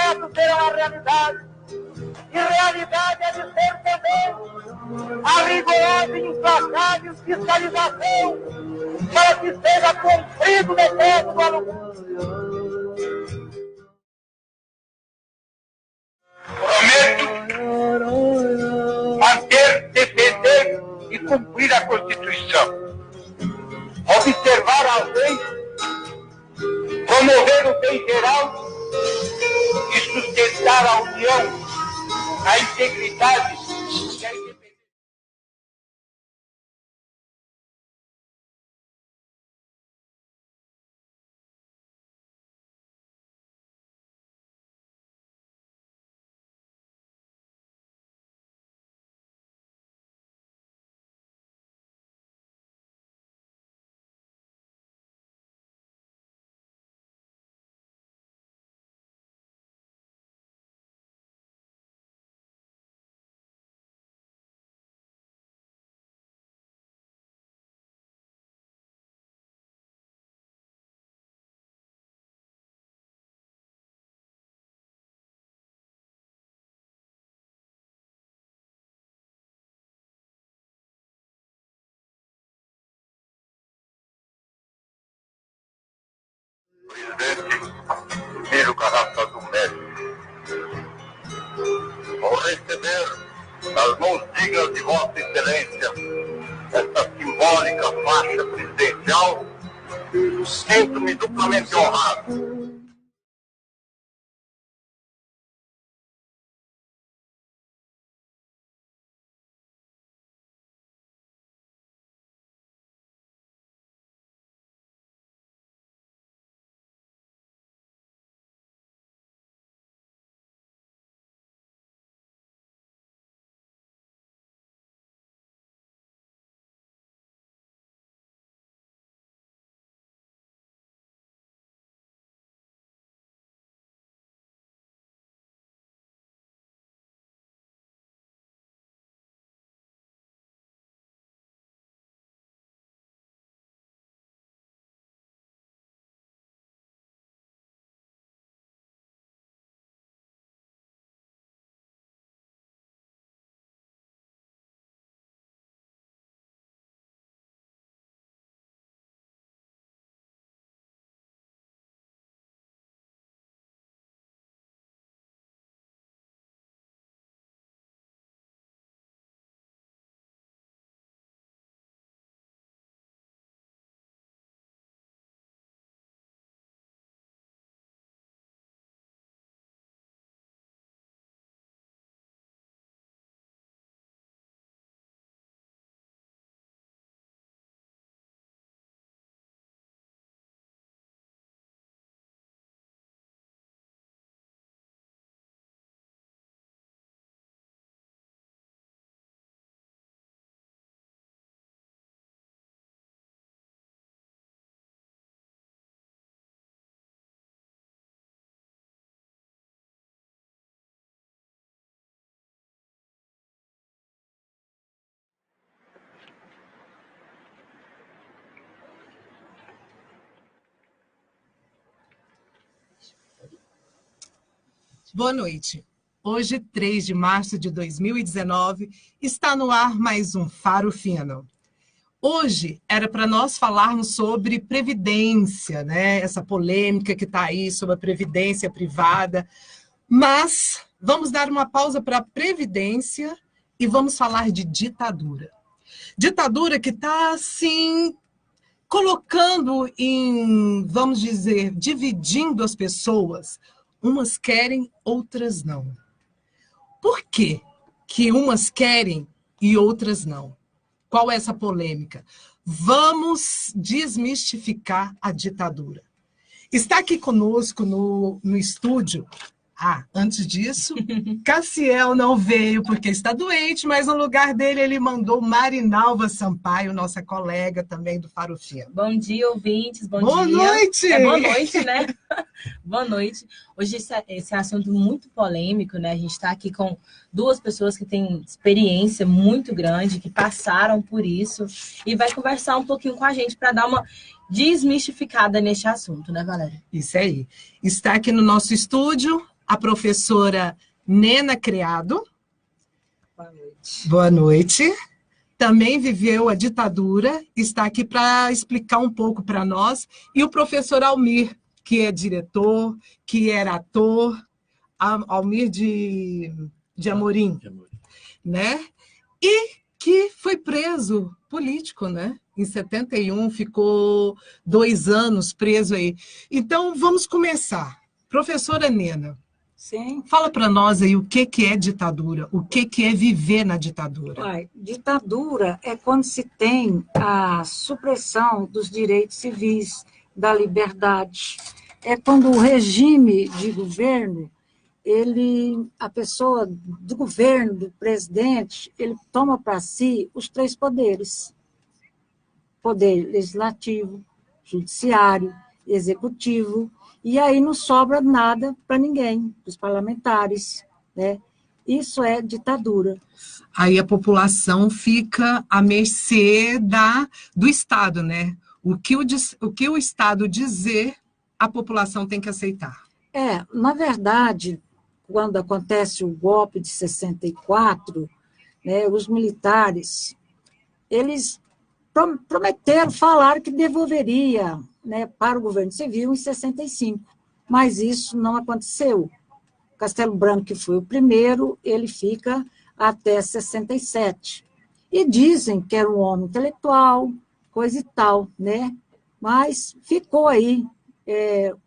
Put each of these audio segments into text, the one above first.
projetos serão a realidade. E realidade é de ser também a rigorosa e implacável fiscalização para que seja cumprido o decreto do aluguel. Prometo manter, defender e cumprir a Constituição, observar a lei, promover o bem geral e sustentar a união, a integridade e a independência. Presidente Miro Carrasco do Médico, vou receber das mãos dignas de Vossa Excelência esta simbólica faixa presidencial. Sinto-me duplamente honrado. Boa noite. Hoje, 3 de março de 2019, está no ar mais um Faro Fino. Hoje era para nós falarmos sobre previdência, né? Essa polêmica que está aí sobre a previdência privada, mas vamos dar uma pausa para a previdência e vamos falar de ditadura. Ditadura que está, assim, colocando em, vamos dizer, dividindo as pessoas. Umas querem, outras não. Por quê que umas querem e outras não? Qual é essa polêmica? Vamos desmistificar a ditadura. Está aqui conosco no estúdio. Antes disso, Cassiel não veio porque está doente, mas no lugar dele ele mandou Marinalva Sampaio, nossa colega também do Faro Fino. Bom dia, ouvintes. Boa dia. Noite! Boa noite, né? Boa noite. Hoje esse é um assunto muito polêmico, né? A gente está aqui com duas pessoas que têm experiência muito grande, que passaram por isso, e vai conversar um pouquinho com a gente para dar uma desmistificada neste assunto, né, Valéria? Isso aí. Está aqui no nosso estúdio a professora Nena Criado. Boa noite. Boa noite. Também viveu a ditadura, está aqui para explicar um pouco para nós. E o professor Almir, que é diretor, que era ator, Almir de Amorim, né? E que foi preso político, né? Em 71, ficou 2 anos preso aí. Então, vamos começar. Professora Nena, Sim. fala para nós aí o que é ditadura, o que é viver na ditadura. Ditadura é quando se tem a supressão dos direitos civis, da liberdade. É quando o regime de governo, a pessoa do governo, do presidente, ele toma para si os 3 poderes. Poder legislativo, judiciário, executivo, e aí não sobra nada para ninguém, para os parlamentares, né? Isso é ditadura. Aí a população fica à mercê do Estado, né? O que o Estado dizer, a população tem que aceitar. Na verdade, quando acontece o golpe de 64, né, os militares, eles falaram que devolveria, né, para o governo civil em 65, mas isso não aconteceu. Castelo Branco, que foi o primeiro, ele fica até 67. E dizem que era um homem intelectual, coisa e tal, né? Mas ficou aí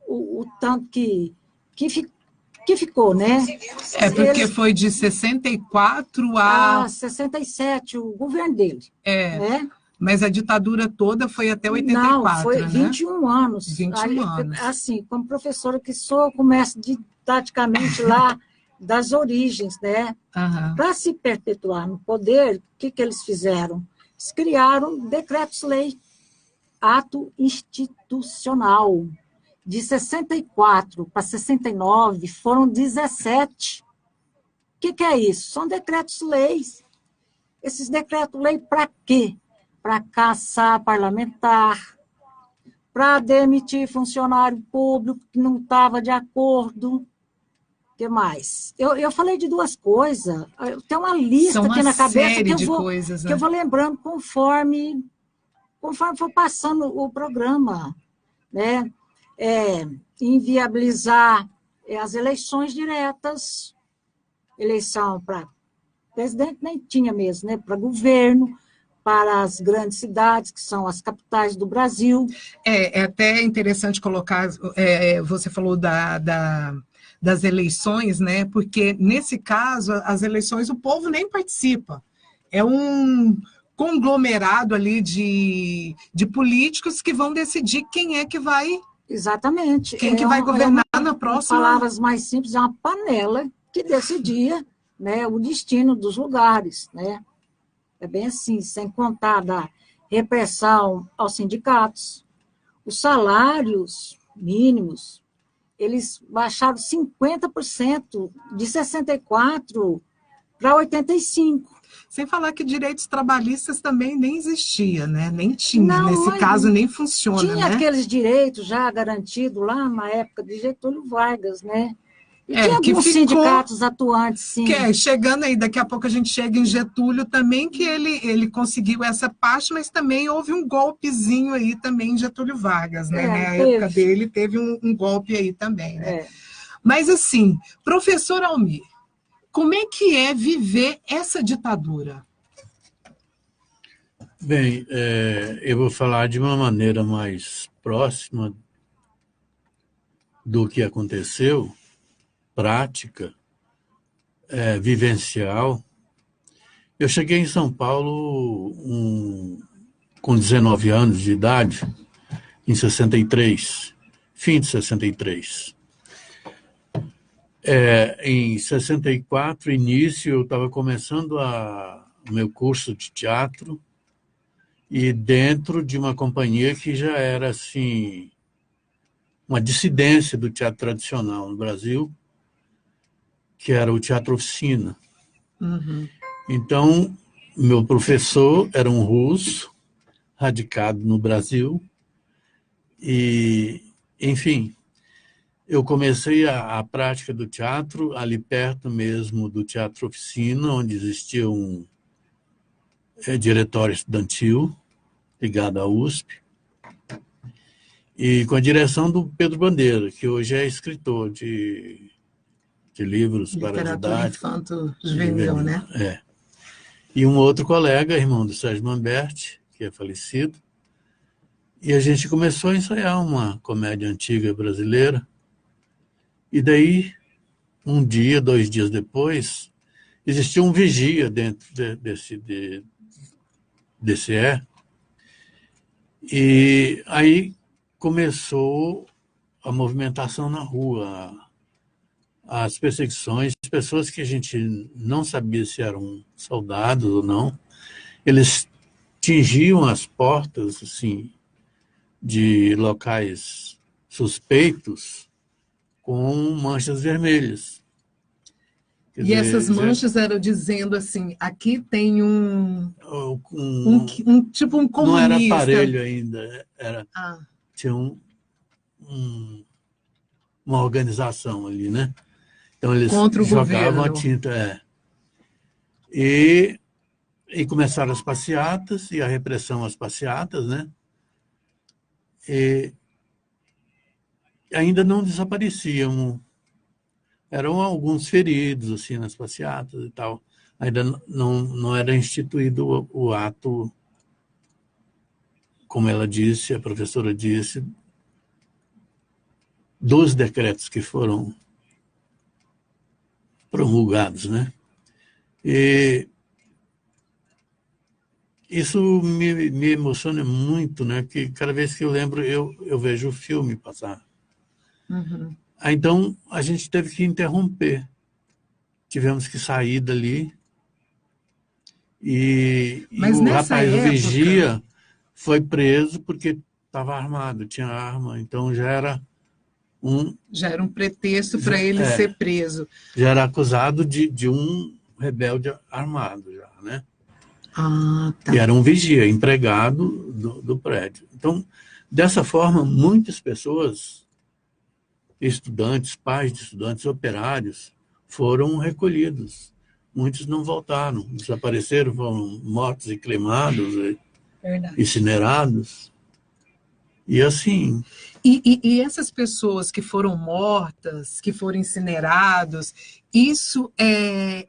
o tanto que ficou, né? Porque foi de 64 a 67, o governo dele. Né? Mas a ditadura toda foi até 84, Não, foi né? 21 anos. 21 anos. Assim, como professora que sou, começo didaticamente lá das origens, né? Uhum. Para se perpetuar no poder, o que eles fizeram? Eles criaram decretos-lei, ato institucional. De 64 para 69, foram 17. O que é isso? São decretos-leis. Esses decretos-lei para quê? Para caçar parlamentar, para demitir funcionário público que não estava de acordo. O que mais? Eu falei de 2 coisas. Eu tenho uma lista aqui na cabeça que eu vou lembrando conforme for passando o programa, né? Inviabilizar as eleições diretas, eleição para presidente nem tinha mesmo, né? Para governo, para as grandes cidades, que são as capitais do Brasil. É até interessante colocar, você falou das eleições, né? Porque, nesse caso, as eleições o povo nem participa. É um conglomerado ali de políticos que vão decidir quem é que vai... Exatamente. Quem que vai governar na próxima... Em palavras mais simples, é uma panela que decidia, né, o destino dos lugares, né? É bem assim, sem contar da repressão aos sindicatos. Os salários mínimos, eles baixaram 50% de 64 para 85. Sem falar que direitos trabalhistas também nem existia, né? Nem tinha, não, nesse caso nem funciona, tinha, né? Aqueles direitos já garantidos lá na época de Getúlio Vargas, né? E tinha alguns sindicatos atuantes, sim. Chegando aí, daqui a pouco a gente chega em Getúlio também, que ele conseguiu essa parte, mas também houve um golpezinho aí também em Getúlio Vargas, né? Na época dele teve um golpe aí também, né? Mas assim, professor Almir, como é que é viver essa ditadura? Bem, eu vou falar de uma maneira mais próxima do que aconteceu, prática, vivencial. Eu cheguei em São Paulo com 19 anos de idade, em 63, fim de 63. Em 64, início, eu estava começando o meu curso de teatro e dentro de uma companhia que já era assim uma dissidência do teatro tradicional no Brasil, que era o Teatro Oficina. Uhum. Então, meu professor era um russo, radicado no Brasil, e, enfim, eu comecei a prática do teatro ali perto mesmo do Teatro Oficina, onde existia um diretório estudantil ligado à USP, e com a direção do Pedro Bandeira, que hoje é escritor de livros para Literatura didática. infanto-juvenil, né? É. E um outro colega, irmão do Sérgio Mamberti, que é falecido, e a gente começou a ensaiar uma comédia antiga brasileira. E daí, um dia, 2 dias depois, existia um vigia dentro desse e aí começou a movimentação na rua, as perseguições, pessoas que a gente não sabia se eram soldados ou não, eles tingiam as portas assim, de locais suspeitos com manchas vermelhas. Quer E dizer, essas manchas eram dizendo assim, aqui tem tipo um comunista. Não era aparelho ainda, tinha uma organização ali, né? Então eles contra o jogavam governo. a tinta. E começaram as passeatas e a repressão às passeatas, né? E ainda não desapareciam. Eram alguns feridos assim nas passeatas e tal. Ainda não era instituído o ato, como ela disse, a professora disse, dos decretos que foram promulgados, né? E isso me emociona muito, né? Que cada vez que eu lembro, eu vejo o filme passar. Uhum. Então, a gente teve que interromper. Tivemos que sair dali. E o rapaz, o vigia, foi preso porque estava armado, tinha arma. Então, já era um pretexto para ele ser preso. Já era acusado de um rebelde armado, já, né? Ah, tá. E era um vigia, empregado do prédio. Então, dessa forma, muitas pessoas, estudantes, pais de estudantes, operários, foram recolhidos. Muitos não voltaram, desapareceram, foram mortos e cremados, incinerados. E assim... E essas pessoas que foram mortas, que foram incinerados, isso é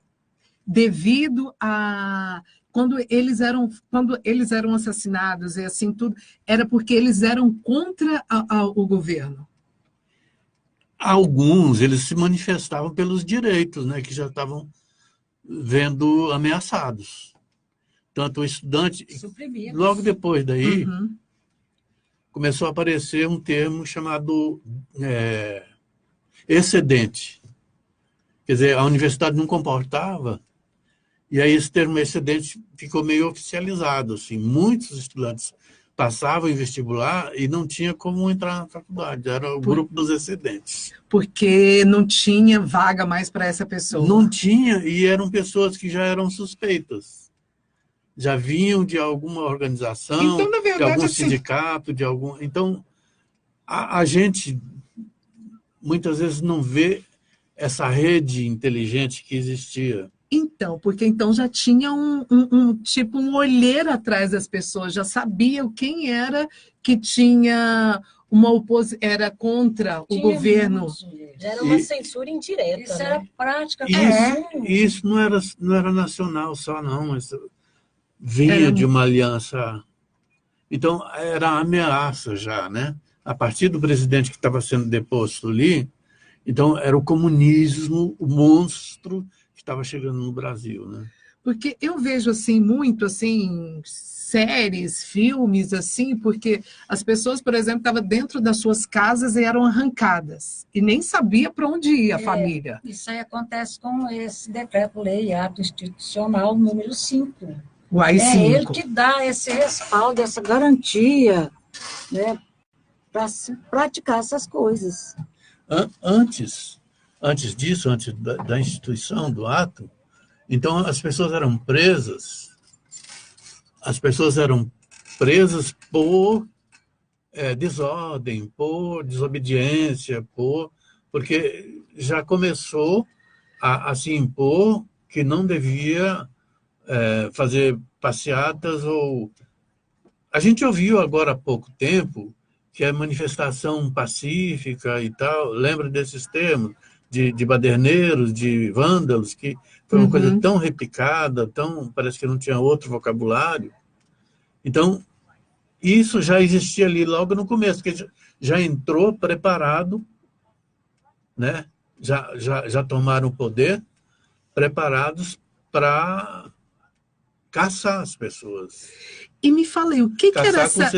devido a... Quando eles eram assassinados e assim tudo, era porque eles eram contra o governo? Alguns, eles se manifestavam pelos direitos, né, que já estavam vendo ameaçados. Tanto o estudante... Suprimidos. Logo depois daí, começou a aparecer um termo chamado excedente. Quer dizer, a universidade não comportava, e aí esse termo excedente ficou meio oficializado. Assim. Muitos estudantes passavam em vestibular e não tinha como entrar na faculdade, era o grupo dos excedentes. Porque não tinha vaga mais para essa pessoa. Não tinha, e eram pessoas que já eram suspeitas. Já vinham de alguma organização, então, na verdade, de algum assim... sindicato, de algum... Então, a gente muitas vezes não vê essa rede inteligente que existia. Então, porque então já tinha um olheiro atrás das pessoas, já sabiam quem era que tinha uma oposição, era contra o governo. Já era uma censura indireta. Isso né? era prática. Isso não era nacional só, não, mas vinha de uma aliança. Então, era ameaça já, né? A partir do presidente que estava sendo deposto ali, então era o comunismo, o monstro que estava chegando no Brasil, né? Porque eu vejo assim muito assim séries, filmes assim, porque as pessoas, por exemplo, estavam dentro das suas casas e eram arrancadas e nem sabia para onde ia a família. Isso aí acontece com esse decreto-lei, ato institucional número 5. O AI-5. É ele que dá esse respaldo, essa garantia, né, para se praticar essas coisas. Antes disso, antes da instituição do ato, então as pessoas eram presas por desordem, por desobediência, por porque já começou a se impor que não devia fazer passeatas ou... A gente ouviu agora há pouco tempo que é manifestação pacífica e tal, lembra desses termos de baderneiros, de vândalos, que foi uma coisa tão replicada, parece que não tinha outro vocabulário. Então, isso já existia ali logo no começo, porque já entrou preparado, né? já tomaram o poder, preparados para caçar as pessoas. E me fala aí, o que era essa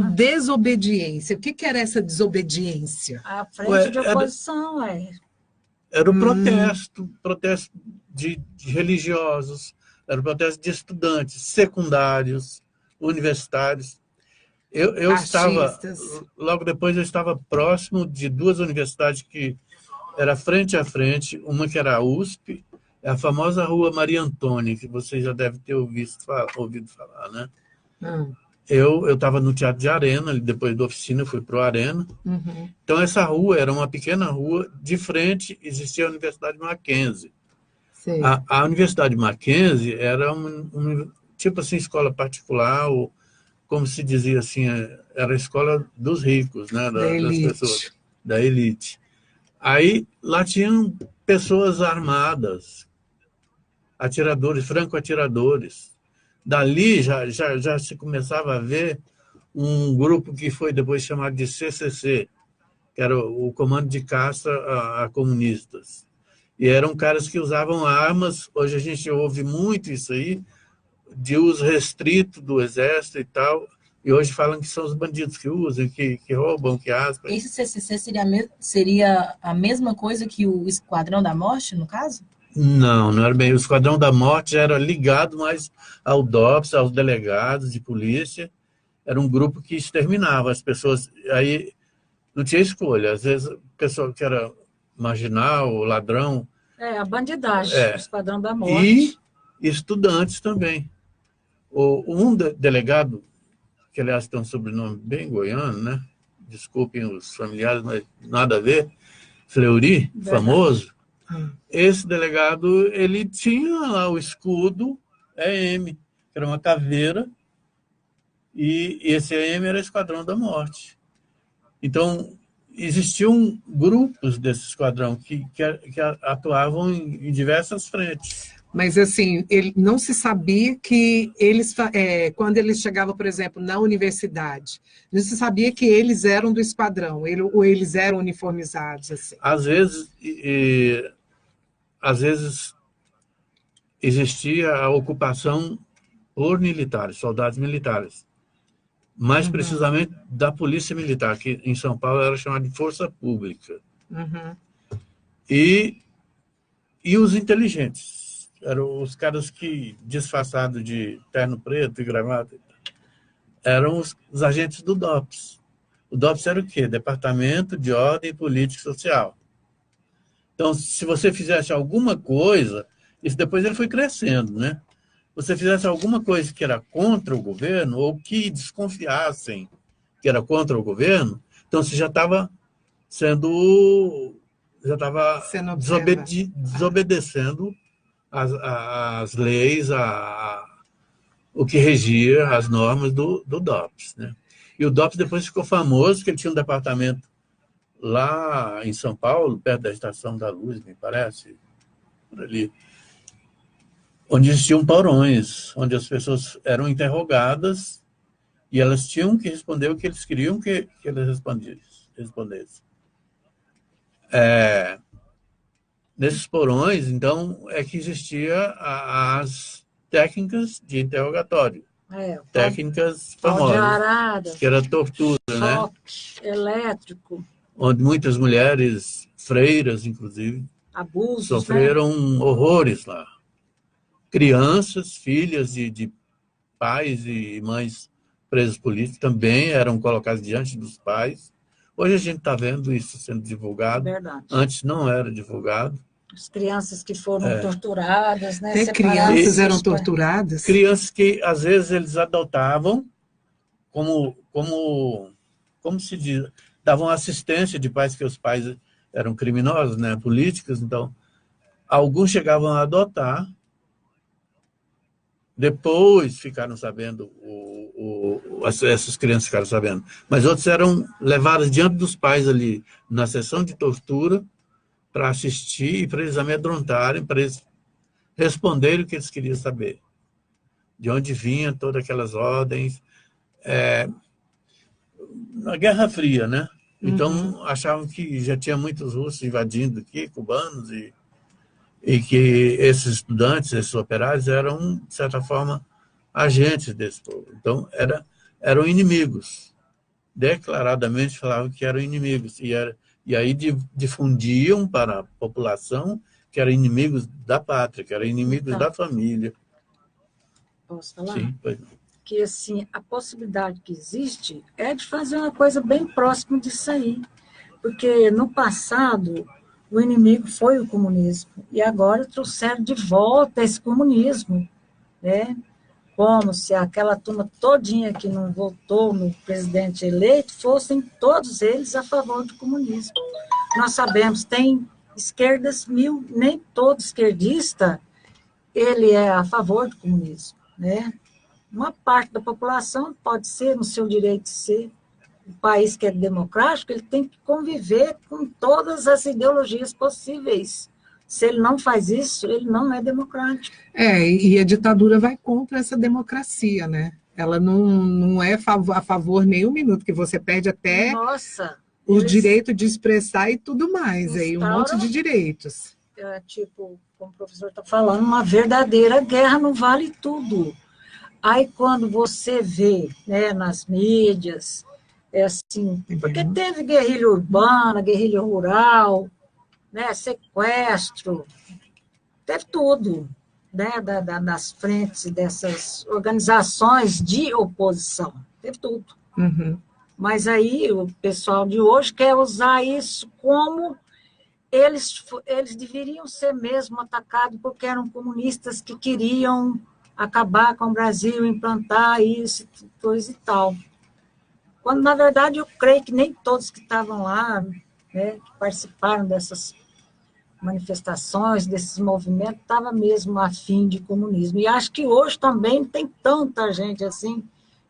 desobediência? O que era essa desobediência? A frente de oposição, Era o protesto de religiosos, era o protesto de estudantes, secundários, universitários. Eu estava, logo depois eu estava próximo de duas universidades que era frente a frente, uma que era a USP, a famosa Rua Maria Antônia, que você já deve ter ouvido falar, né? Eu estava no Teatro de Arena, depois da oficina eu fui para o Arena. Então essa rua era uma pequena rua, de frente existia a Universidade Mackenzie. A Universidade Mackenzie era tipo assim, escola particular, ou, como se dizia assim, era a escola dos ricos, né? Das pessoas, da elite. Aí lá tinham pessoas armadas, atiradores, franco-atiradores. Dali já se começava a ver um grupo que foi depois chamado de CCC, que era o Comando de Caça a Comunistas. E eram caras que usavam armas, hoje a gente ouve muito isso aí, de uso restrito do exército e tal, e hoje falam que são os bandidos que usam, que roubam, que aspam. Esse CCC seria a mesma coisa que o Esquadrão da Morte, no caso? Não era bem. O Esquadrão da Morte já era ligado mais ao DOPS, aos delegados de polícia. Era um grupo que exterminava as pessoas. Aí não tinha escolha. Às vezes, o pessoal que era marginal, ladrão... a bandidagem, o Esquadrão da Morte. E estudantes também. Um delegado, que aliás tem um sobrenome bem goiano, né? Desculpem os familiares, mas nada a ver, Fleury, famoso. Esse delegado, ele tinha lá o escudo EM, que era uma caveira, e esse EM era o Esquadrão da Morte. Então, existiam grupos desse esquadrão que atuavam em diversas frentes. Mas, assim, ele não se sabia que eles, quando eles chegavam, por exemplo, na universidade, não se sabia que eles eram do esquadrão, ou eles eram uniformizados, assim. Às vezes existia a ocupação por militares, soldados militares, mais precisamente da Polícia Militar, que em São Paulo era chamada de Força Pública. E os inteligentes. Eram os caras que, disfarçados de terno preto e gravata, eram os agentes do DOPS. O DOPS era o quê? Departamento de Ordem Política e Social. Então, se você fizesse alguma coisa, isso depois ele foi crescendo, né? Você fizesse alguma coisa que era contra o governo, ou que desconfiassem que era contra o governo, então você já estava desobedecendo as leis, o que regia as normas do DOPS, né? E o DOPS depois ficou famoso, porque ele tinha um departamento lá em São Paulo, perto da Estação da Luz, me parece, por ali, onde existiam porões, onde as pessoas eram interrogadas e elas tinham que responder o que eles queriam que eles respondessem. Nesses porões, então, é que existia as técnicas de interrogatório. Técnicas famosas, que era tortura, choque elétrico. Onde muitas mulheres, freiras, inclusive, abusos, sofreram horrores lá. Crianças, filhas de pais e mães presos políticos também eram colocadas diante dos pais. Hoje a gente está vendo isso sendo divulgado. Verdade. Antes não era divulgado. As crianças que foram torturadas, né? Até crianças eram torturadas? Crianças que, às vezes, eles adotavam como se diz, davam assistência de pais que os pais eram criminosos, né, políticos, então alguns chegavam a adotar, depois ficaram sabendo, essas crianças ficaram sabendo, mas outros eram levados diante dos pais ali, na sessão de tortura, para assistir, para eles amedrontarem, para eles responderem o que eles queriam saber. De onde vinham todas aquelas ordens. Na Guerra Fria, né? Então, achavam que já tinha muitos russos invadindo aqui, cubanos, e que esses estudantes, esses operários, eram, de certa forma, agentes desse povo. Então, eram inimigos. Declaradamente falavam que eram inimigos. E aí difundiam para a população que eram inimigos da pátria, que eram inimigos da família. Posso falar? Sim, pois não. Que assim, a possibilidade que existe é de fazer uma coisa bem próxima disso aí. Porque no passado o inimigo foi o comunismo e agora trouxeram de volta esse comunismo, né? Como se aquela turma todinha que não votou no presidente eleito fossem todos eles a favor do comunismo. Nós sabemos, tem esquerdas mil, nem todo esquerdista ele é a favor do comunismo, né? Uma parte da população pode ser no seu direito de ser. Um país que é democrático, ele tem que conviver com todas as ideologias possíveis. Se ele não faz isso, ele não é democrático. E a ditadura vai contra essa democracia, né? Ela não é a favor nem um minuto, que você perde até o direito de expressar e tudo mais, aí um monte de direitos. Tipo, como o professor está falando, uma verdadeira guerra no vale tudo. Aí quando você vê, né, nas mídias, assim, porque teve guerrilha urbana, guerrilha rural, né, sequestro, teve tudo, né, das frentes dessas organizações de oposição, teve tudo. Mas aí o pessoal de hoje quer usar isso como eles deveriam ser mesmo atacados porque eram comunistas que queriam acabar com o Brasil, implantar isso, coisa e tal. Quando, na verdade, eu creio que nem todos que estavam lá, né, que participaram dessas manifestações, desses movimentos, estavam mesmo afim de comunismo. E acho que hoje também tem tanta gente assim,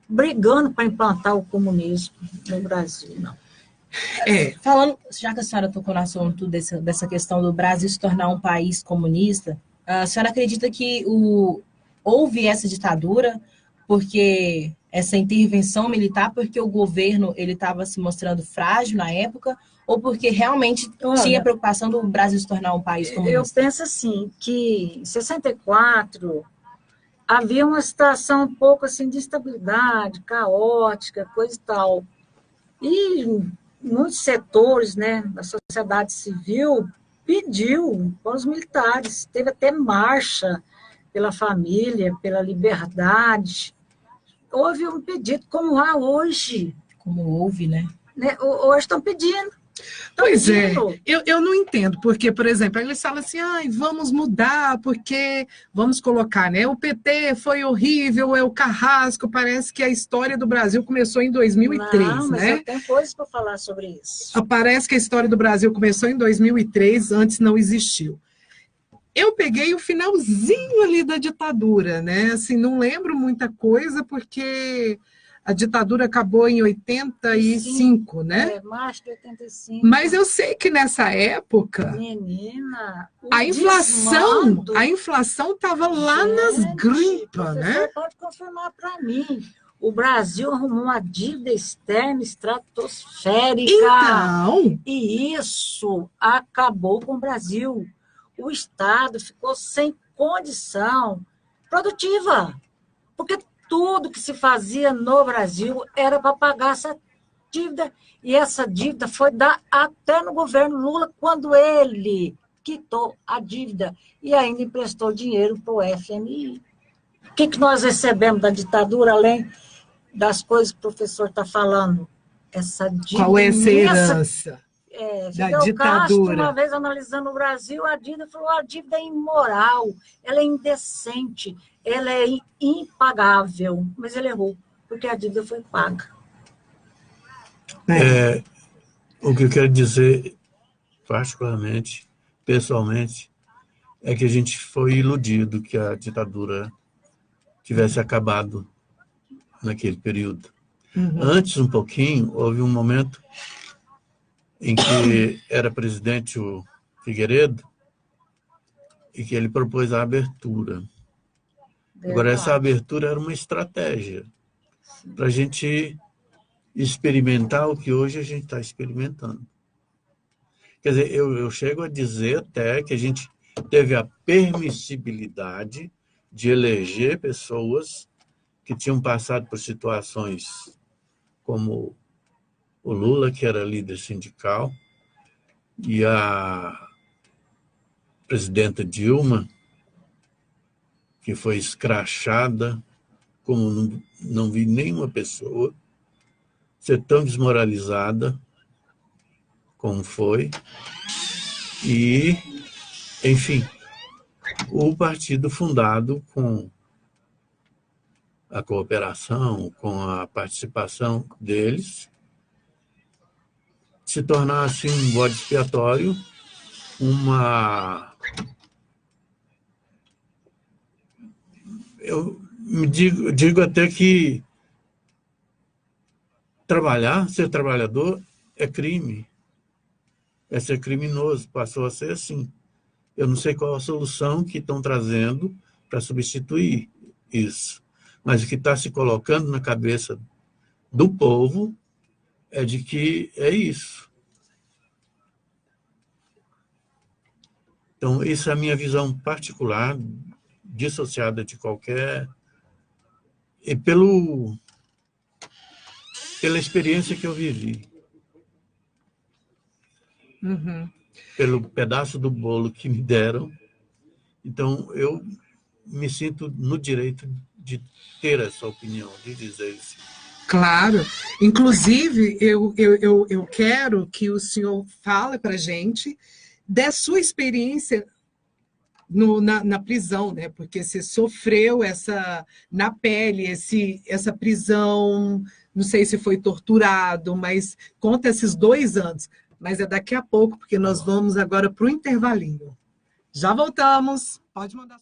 brigando para implantar o comunismo no Brasil, não. Falando, já que a senhora tocou no assunto dessa questão do Brasil se tornar um país comunista, a senhora acredita que houve essa ditadura porque essa intervenção militar, porque o governo ele estava se mostrando frágil na época, ou porque realmente tinha preocupação do Brasil se tornar um país comunista? Eu penso assim, que em 64 havia uma situação um pouco assim de instabilidade, caótica, coisa e tal. E muitos setores, né, da sociedade civil pediu para os militares, teve até marcha pela família, pela liberdade. Houve um pedido, como há hoje. Como houve, né? Hoje estão pedindo. Pois é, eu não entendo, porque, por exemplo, eles falam assim, vamos mudar, porque vamos colocar, né? O PT foi horrível, é o carrasco, parece que a história do Brasil começou em 2003, não, mas né? eu tenho coisas para falar sobre isso. Parece que a história do Brasil começou em 2003, antes não existiu. Eu peguei o finalzinho ali da ditadura, né? Assim, não lembro muita coisa, porque a ditadura acabou em 85, né? Março de 85. Mas eu sei que nessa época, menina, a inflação estava lá nas grimpas, né? Pode confirmar para mim. O Brasil arrumou uma dívida externa estratosférica. Então, e isso acabou com o Brasil. O Estado ficou sem condição produtiva, porque tudo que se fazia no Brasil era para pagar essa dívida, e essa dívida foi dar até no governo Lula, quando ele quitou a dívida e ainda emprestou dinheiro para o FMI. O que nós recebemos da ditadura, além das coisas que o professor está falando? Essa dívida. Qual é essa herança? Da ditadura. Castro, uma vez analisando o Brasil, a dívida falou: a dívida é imoral, ela é indecente, ela é impagável. Mas ele errou, porque a dívida foi paga. O que eu quero dizer, particularmente, pessoalmente, é que a gente foi iludido que a ditadura tivesse acabado naquele período. Antes, um pouquinho, houve um momento em que era presidente o Figueiredo e que ele propôs a abertura. Agora, essa abertura era uma estratégia para a gente experimentar o que hoje a gente está experimentando. Quer dizer, eu chego a dizer até que a gente teve a permissibilidade de eleger pessoas que tinham passado por situações como o Lula, que era líder sindical, e a presidenta Dilma, que foi escrachada, como não vi nenhuma pessoa ser tão desmoralizada como foi. E, enfim, o partido fundado com a cooperação, com a participação deles, se tornasse um bode expiatório, eu me digo até que ser trabalhador é crime, é ser criminoso, passou a ser assim. Eu não sei qual a solução que estão trazendo para substituir isso, mas o que está se colocando na cabeça do povo é de que é isso. Então, essa é a minha visão particular, dissociada de qualquer... E pela experiência que eu vivi. Pelo pedaço do bolo que me deram. Então, eu me sinto no direito de ter essa opinião, de dizer isso. Claro. Inclusive, eu quero que o senhor fale para a gente da sua experiência na prisão, né? Porque você sofreu na pele essa prisão, não sei se foi torturado, mas conta esses 2 anos. Mas é daqui a pouco, porque nós vamos agora para o intervalinho. Já voltamos. Pode mandar.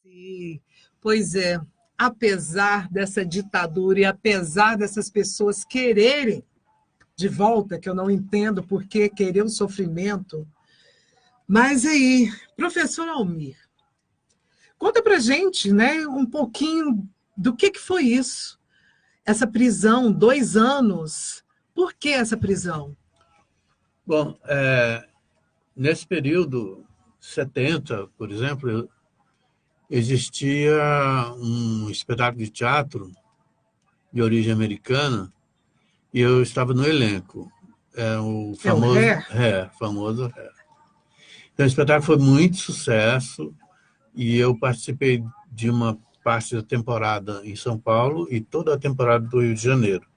Sim, pois é. Apesar dessa ditadura e apesar dessas pessoas quererem de volta, que eu não entendo por que querer o sofrimento, mas aí, professor Almir, conta pra gente, né, um pouquinho do que foi isso, essa prisão, 2 anos. Por que essa prisão? Bom, nesse período, 70, por exemplo, existia um espetáculo de teatro de origem americana e eu estava no elenco. O famoso Hair? Famoso Hair. Então, o espetáculo foi muito sucesso e eu participei de uma parte da temporada em São Paulo e toda a temporada do Rio de Janeiro.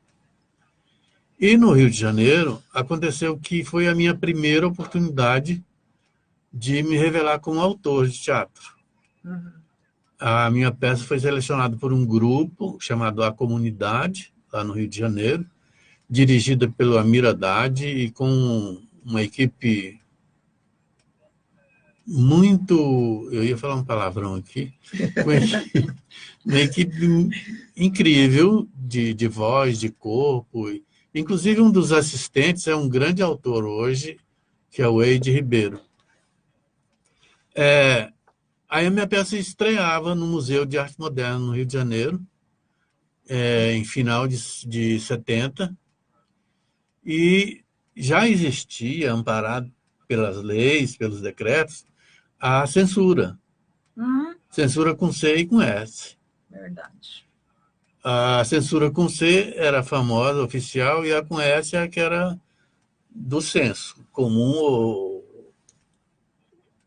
E no Rio de Janeiro aconteceu que foi a minha primeira oportunidade de me revelar como autor de teatro. Uhum. A minha peça foi selecionada por um grupo chamado A Comunidade, lá no Rio de Janeiro, dirigida pelo Amir Haddad e com uma equipe muito... Eu ia falar um palavrão aqui. Uma equipe incrível de voz, de corpo. Inclusive, um dos assistentes é um grande autor hoje, que é o Eide Ribeiro. Aí a minha peça estreava no Museu de Arte Moderna, no Rio de Janeiro, em final de 70, e já existia, amparado pelas leis, pelos decretos, a censura. Censura com C e com S. Verdade. A censura com C era a famosa, oficial, e a com S é a que era do censo, comum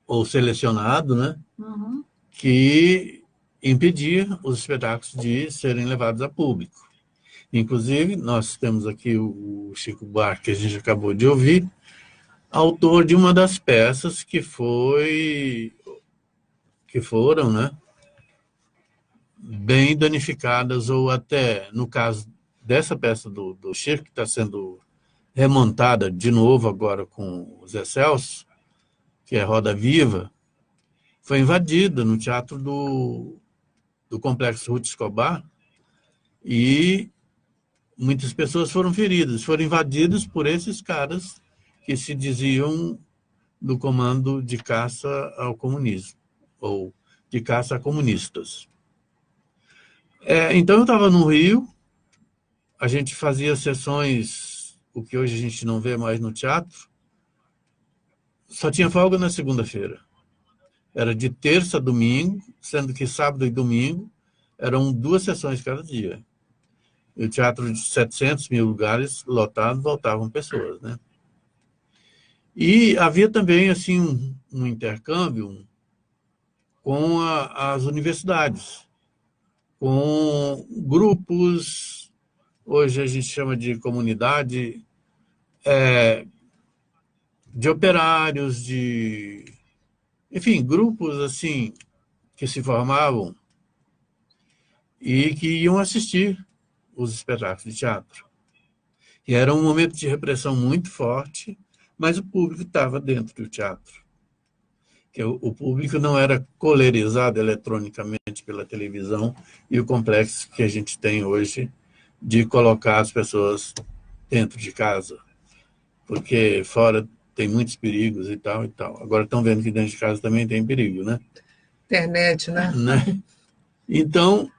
ou selecionado, né? Uhum. Que impedia os espetáculos de serem levados a público. Inclusive, nós temos aqui o Chico Buarque, que a gente acabou de ouvir, autor de uma das peças que foram, né, bem danificadas, ou até, no caso dessa peça do Chico, que está sendo remontada de novo agora com o Zé Celso, que é Roda Viva, foi invadida no teatro do Complexo Ruth Escobar e muitas pessoas foram feridas, foram invadidas por esses caras que se diziam do comando de caça ao comunismo, ou de caça a comunistas. Então eu estava no Rio, a gente fazia sessões, o que hoje a gente não vê mais no teatro, só tinha folga na segunda-feira. Era de terça a domingo, sendo que sábado e domingo eram 2 sessões cada dia. E o teatro de 700 mil lugares lotado, voltavam pessoas, né? E havia também assim um intercâmbio com as universidades, com grupos, hoje a gente chama de comunidade, de operários, enfim, grupos assim que se formavam e que iam assistir os espetáculos de teatro. E era um momento de repressão muito forte, mas o público estava dentro do teatro. Que o público não era colerizado eletronicamente pela televisão e o complexo que a gente tem hoje de colocar as pessoas dentro de casa, porque fora tem muitos perigos e tal e tal. Agora estão vendo que dentro de casa também tem perigo, né? Internet, né? Então,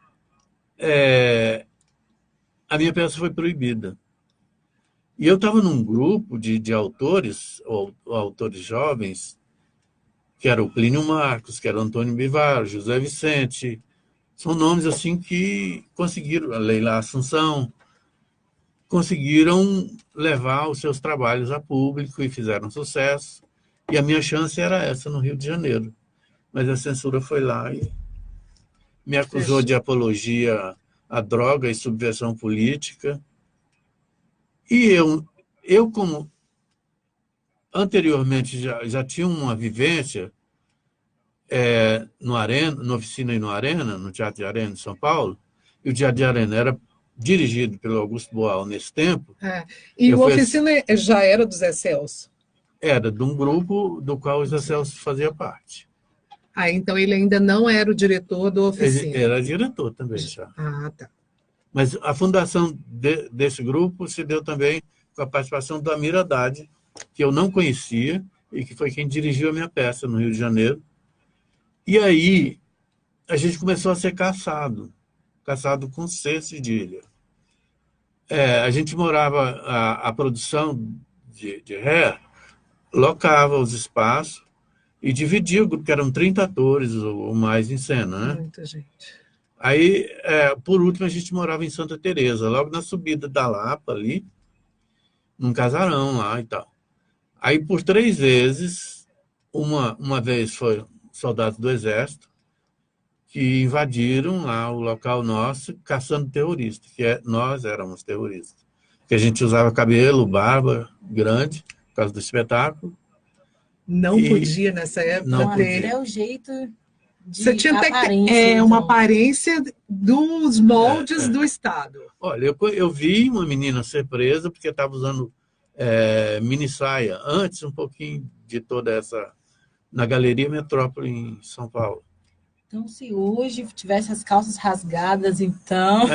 a minha peça foi proibida. E eu estava num grupo de autores, ou autores jovens, que era o Plínio Marcos, que era o Antônio Bivar, José Vicente. São nomes assim que conseguiram, a Leila Assunção, conseguiram levar os seus trabalhos a público e fizeram sucesso. E a minha chance era essa, no Rio de Janeiro. Mas a censura foi lá e me acusou de apologia à droga e subversão política. E eu como anteriormente já tinha uma vivência no Oficina e no Arena, no Teatro de Arena de São Paulo, e o Teatro de Arena era dirigido pelo Augusto Boal nesse tempo. E o Oficina já era do Zé Celso? Era de um grupo do qual o Zé Celso fazia parte. Ah, então ele ainda não era o diretor da oficina. Ele era diretor também já. Ah, tá. Mas a fundação desse grupo se deu também com a participação do Amir Haddad, que eu não conhecia, e que foi quem dirigiu a minha peça no Rio de Janeiro. E aí a gente começou a ser caçado com C cedilha. A gente morava, a produção de ré locava os espaços e dividia o grupo, que eram 30 atores ou mais em cena, né? Muita gente. Aí, por último, a gente morava em Santa Teresa, logo na subida da Lapa ali, num casarão lá e tal. Aí, por 3 vezes, uma vez foi soldados do Exército, que invadiram lá o local nosso, caçando terroristas, nós éramos terroristas. Que a gente usava cabelo, barba grande, por causa do espetáculo. Não podia nessa época. Não podia. É o jeito de Você tinha até aparência, uma então. aparência dos moldes do Estado. Olha, eu vi uma menina ser presa porque estava usando mini saia, antes um pouquinho de toda essa, na Galeria Metrópole em São Paulo. Então, se hoje tivesse as calças rasgadas, então...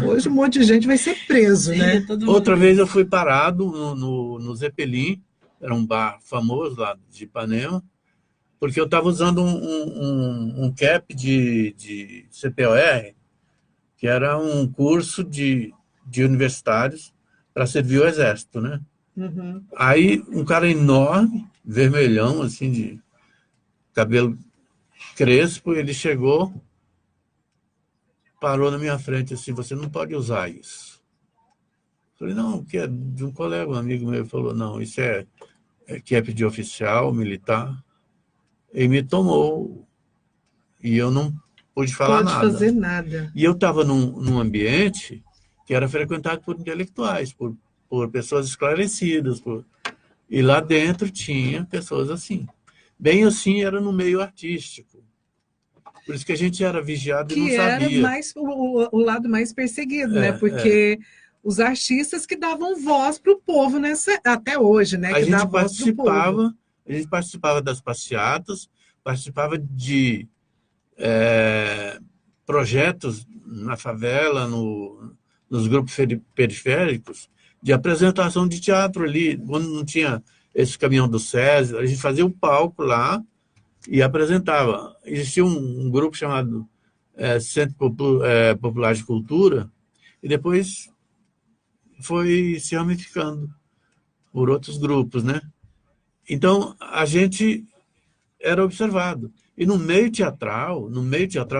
Hoje um monte de gente vai ser preso, né? Outra vez eu fui parado no Zeppelin, era um bar famoso lá de Ipanema, porque eu estava usando um cap de CPOR, que era um curso de universitários para servir o Exército, né? Uhum. Aí um cara enorme, vermelhão, assim, de cabelo crespo, ele chegou, parou na minha frente assim, você não pode usar isso. Falei, não, que é de um colega, um amigo meu, falou, não, isso é cap de oficial, militar. Ele me tomou e eu não pude falar nada. Não pode fazer nada. E eu estava num ambiente que era frequentado por intelectuais, por pessoas esclarecidas, e lá dentro tinha pessoas assim. Bem assim era no meio artístico. Por isso que a gente era vigiado e não sabia. Que era mais o lado mais perseguido, né? Porque os artistas que davam voz para o povo até hoje, né? A gente participava das passeatas, participava de projetos na favela, nos grupos periféricos, de apresentação de teatro ali, quando não tinha esse caminhão do César, a gente fazia um palco lá e apresentava. Existia um grupo chamado Centro Popular de Cultura, e depois foi se ramificando por outros grupos, né? Então, a gente era observado. E no meio teatral,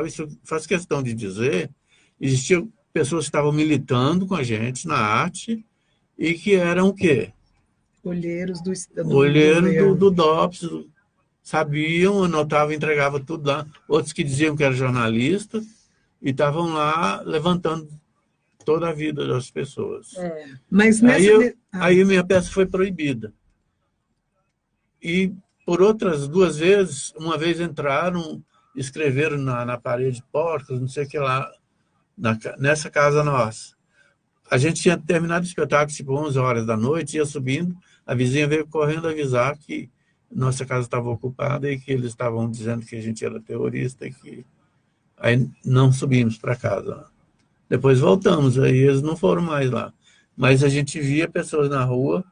isso eu faço questão de dizer, existiam pessoas que estavam militando com a gente na arte e que eram o quê? Olheiros do DOPS, sabiam, anotavam, entregavam tudo lá. Outros que diziam que eram jornalistas e estavam lá levantando toda a vida das pessoas. Mas aí minha peça foi proibida. E por outras 2 vezes, uma vez entraram, escreveram na parede porcos, não sei o que lá, nessa casa nossa. A gente tinha terminado o espetáculo, tipo 11 horas da noite, ia subindo, a vizinha veio correndo avisar que nossa casa estava ocupada e que eles estavam dizendo que a gente era terrorista e que... Aí não subimos para casa. Depois voltamos, aí eles não foram mais lá. Mas a gente via pessoas na rua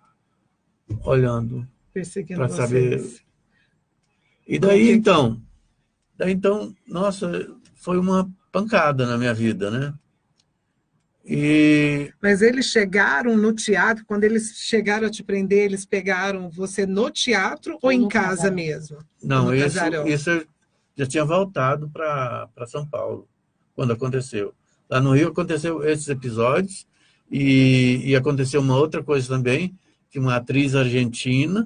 olhando para saber. E daí então, nossa, foi uma pancada na minha vida, né? Mas eles chegaram no teatro, quando eles chegaram a te prender, eles pegaram você no teatro ou em casa mesmo? Não, isso eu já tinha voltado para São Paulo, quando aconteceu. Lá no Rio aconteceu esses episódios e aconteceu uma outra coisa também, que uma atriz argentina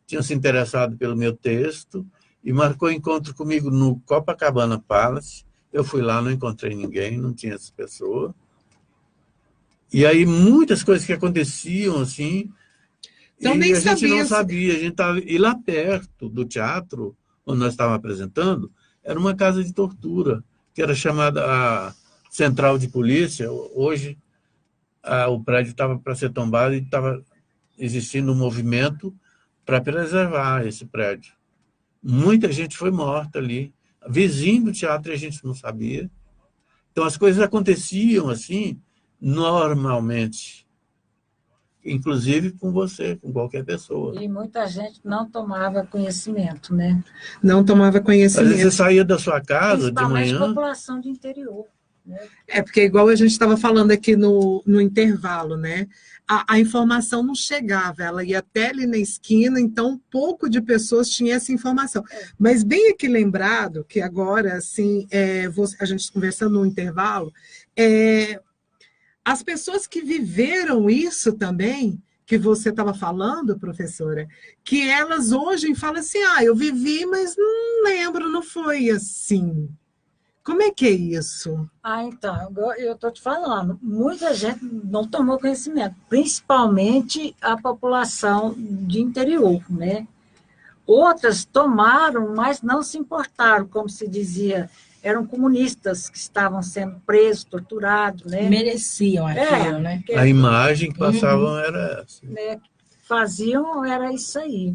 tinha se interessado pelo meu texto e marcou encontro comigo no Copacabana Palace. Eu fui lá, não encontrei ninguém, não tinha essa pessoa. E aí muitas coisas que aconteciam assim, então, e nem a gente não sabia. sabia. A gente tava, e lá perto do teatro, onde nós estávamos apresentando, era uma casa de tortura, que era chamada a Central de Polícia. Hoje o prédio estava para ser tombado e estava existindo um movimento para preservar esse prédio. Muita gente foi morta ali. vizinho do teatro e a gente não sabia. Então, as coisas aconteciam assim, normalmente. Inclusive com você, com qualquer pessoa. E muita gente não tomava conhecimento, né? Não tomava Às vezes você conhecimento. saía da sua casa de Principalmente manhã. população de interior. Né? É porque, igual a gente estava falando aqui no intervalo, né? A informação não chegava, ela ia até ali na esquina, então pouco de pessoas tinha essa informação. Mas bem aqui lembrado, que agora, assim, a gente conversando no intervalo, as pessoas que viveram isso também, que você estava falando, professora, que elas hoje falam assim, eu vivi, mas não lembro, não foi assim. Como é que é isso? Então, eu estou te falando, muita gente não tomou conhecimento, principalmente a população de interior, né? Outras tomaram, mas não se importaram, como se dizia, eram comunistas que estavam sendo presos, torturados, né? Mereciam aquilo, né? A imagem que passavam era essa. Né? Faziam, era isso aí.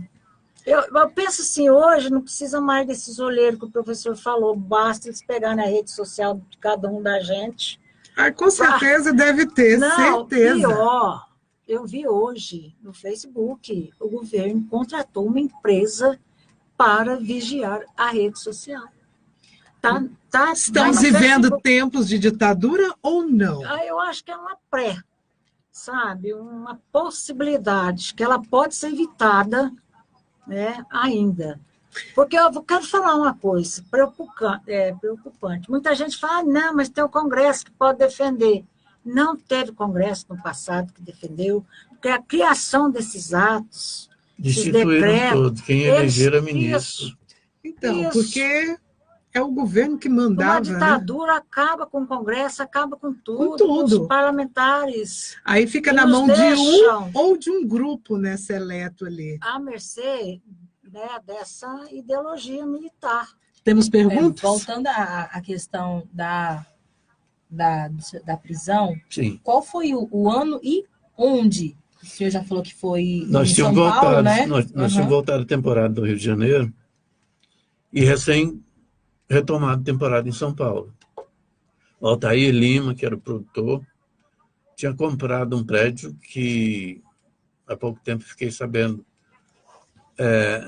Eu penso assim, hoje não precisa mais desses olheiros que o professor falou, basta eles pegarem na rede social de cada um da gente. Com certeza deve ter, não, certeza. Pior, eu vi hoje no Facebook, o governo contratou uma empresa para vigiar a rede social. Estamos vivendo tempos de ditadura ou não? Eu acho que é uma sabe, uma possibilidade que ela pode ser evitada, né, ainda. Porque eu quero falar uma coisa preocupante. Muita gente fala, não, mas tem o Congresso que pode defender. Não teve Congresso no passado que defendeu, porque a criação desses atos, destituíram todos, quem eleger a ministro. Então, porque é o governo que mandava. Uma ditadura, né? Acaba com o Congresso, acaba com tudo. Com tudo. Com os parlamentares. Aí fica na mão de um ou de um grupo, né, seleto ali. À mercê, né, dessa ideologia militar. Temos perguntas? Voltando à questão da prisão, sim. Qual foi o ano e onde? O senhor já falou que foi em São voltado, Paulo, né? Nós tínhamos voltado a temporada do Rio de Janeiro e retomado a temporada em São Paulo. O Altair Lima, que era o produtor, tinha comprado um prédio que há pouco tempo fiquei sabendo.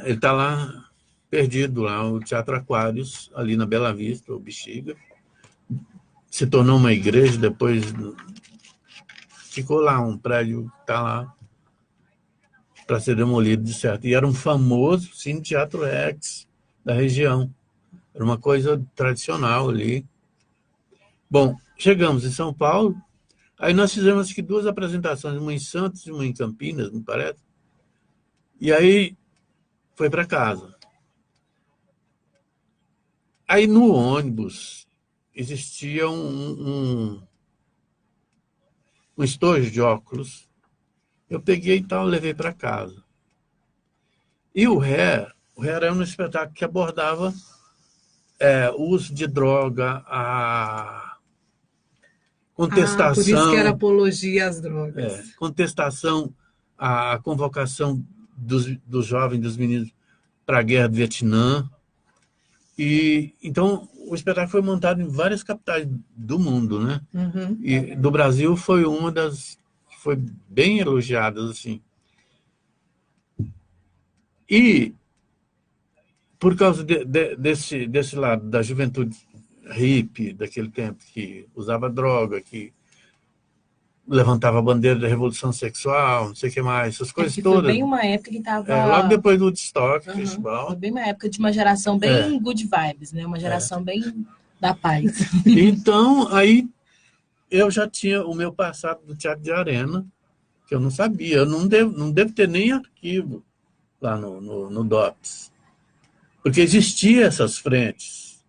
Ele está lá, perdido lá, o Teatro Aquários, ali na Bela Vista, o Bexiga. Se tornou uma igreja, depois ficou lá, um prédio que está lá para ser demolido, de certo. E era um famoso Cine Teatro Rex da região. Era uma coisa tradicional ali. Bom, chegamos em São Paulo, aí nós fizemos acho que 2 apresentações, uma em Santos e uma em Campinas, me parece. E aí foi para casa. Aí no ônibus existia um estojo de óculos. Eu peguei e tal, levei para casa. E o Hair era um espetáculo que abordava o uso de droga, a contestação... por isso que era apologia às drogas. Contestação à convocação dos jovens, dos meninos para a guerra do Vietnã. E, então, o espetáculo foi montado em várias capitais do mundo, né? Uhum. E do Brasil foi uma das que foi bem elogiadas, assim. E por causa desse lado da juventude hippie daquele tempo, que usava droga, que levantava a bandeira da revolução sexual, não sei o que mais, essas coisas todas. Foi bem uma época que estava... logo depois do Woodstock, festival. Foi bem uma época de uma geração bem good vibes, né? Uma geração bem da paz. Então, aí eu já tinha o meu passado do Teatro de Arena, que eu não sabia. Eu não devo ter nem arquivo lá no DOPS. Porque existiam essas frentes.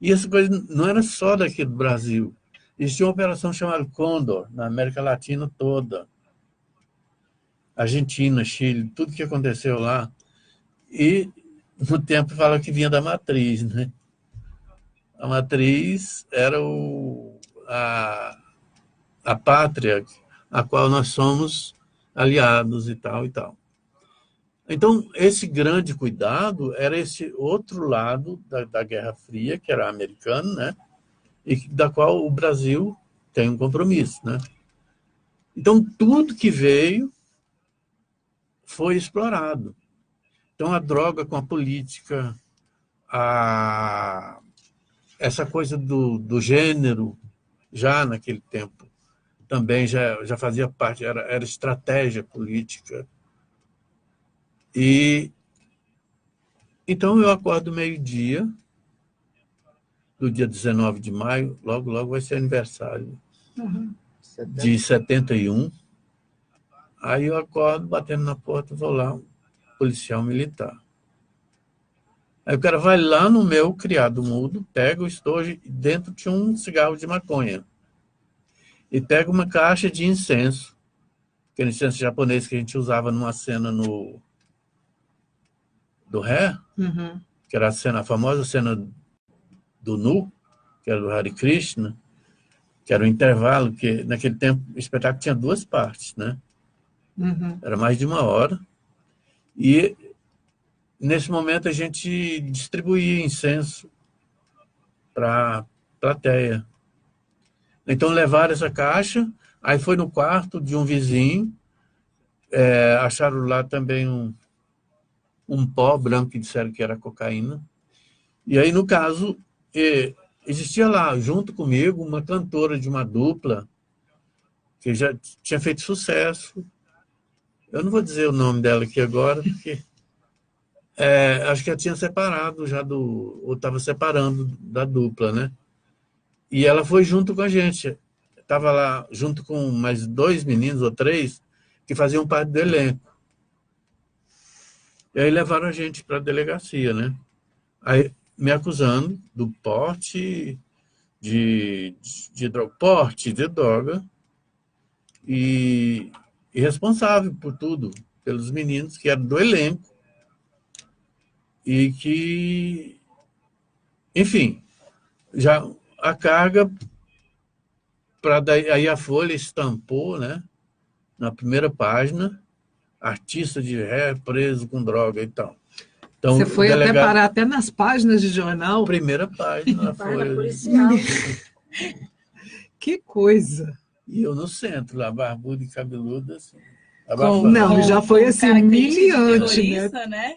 E essa coisa não era só daqui do Brasil. Existia uma operação chamada Condor, na América Latina toda. Argentina, Chile, tudo que aconteceu lá. E, no tempo, fala que vinha da matriz, né? A matriz era a pátria a qual nós somos aliados e tal e tal. Então, esse grande cuidado era esse outro lado da Guerra Fria, que era americano, né? E da qual o Brasil tem um compromisso, né? Então, tudo que veio foi explorado. Então, a droga com a política, essa coisa do gênero, já naquele tempo, também já fazia parte, era estratégia política. E então eu acordo meio-dia, do dia 19 de maio, logo vai ser aniversário de 71. Aí eu acordo, batendo na porta, vou lá, um policial militar. Aí o cara vai lá no meu criado mudo, pega o estojo, e dentro tinha um cigarro de maconha. E pega uma caixa de incenso, aquele incenso japonês que a gente usava numa cena do Ré, que era a famosa cena do Nu, que era do Hare Krishna, que era o intervalo, que naquele tempo o espetáculo tinha 2 partes, né? Era mais de 1 hora. E nesse momento a gente distribuía incenso para a plateia. Então levaram essa caixa, aí foi no quarto de um vizinho, acharam lá também um pó branco que disseram que era cocaína. E aí, no caso, existia lá, junto comigo, uma cantora de uma dupla que já tinha feito sucesso. Eu não vou dizer o nome dela aqui agora, porque acho que ela tinha separado já ou estava separando da dupla, né? E ela foi junto com a gente. Estava lá junto com mais 2 meninos ou 3 que faziam parte do elenco. E aí levaram a gente para a delegacia, né? Aí me acusando do porte de droga e responsável por tudo, pelos meninos que eram do elenco e que, enfim, já a carga aí a Folha estampou, né, na primeira página, artista de ré preso com droga e tal. Então, você foi até parar até nas páginas de jornal? Primeira página. Página policial. Que coisa. E eu no centro, lá, barbudo e cabeludo, assim. Não, já foi assim, humilhante, né?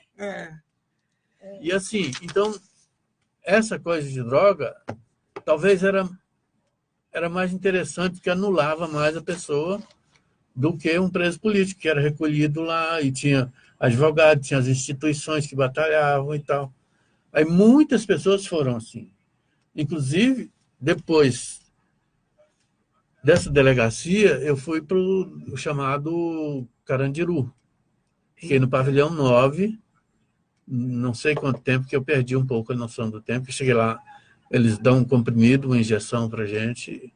E assim, então, essa coisa de droga, talvez era mais interessante, porque anulava mais a pessoa do que um preso político, que era recolhido lá, e tinha advogado, tinha as instituições que batalhavam e tal. Aí muitas pessoas foram assim. Inclusive, depois dessa delegacia, eu fui para o chamado Carandiru. Fiquei no pavilhão 9, não sei quanto tempo, que eu perdi um pouco a noção do tempo. Cheguei lá, eles dão um comprimido, uma injeção para a gente.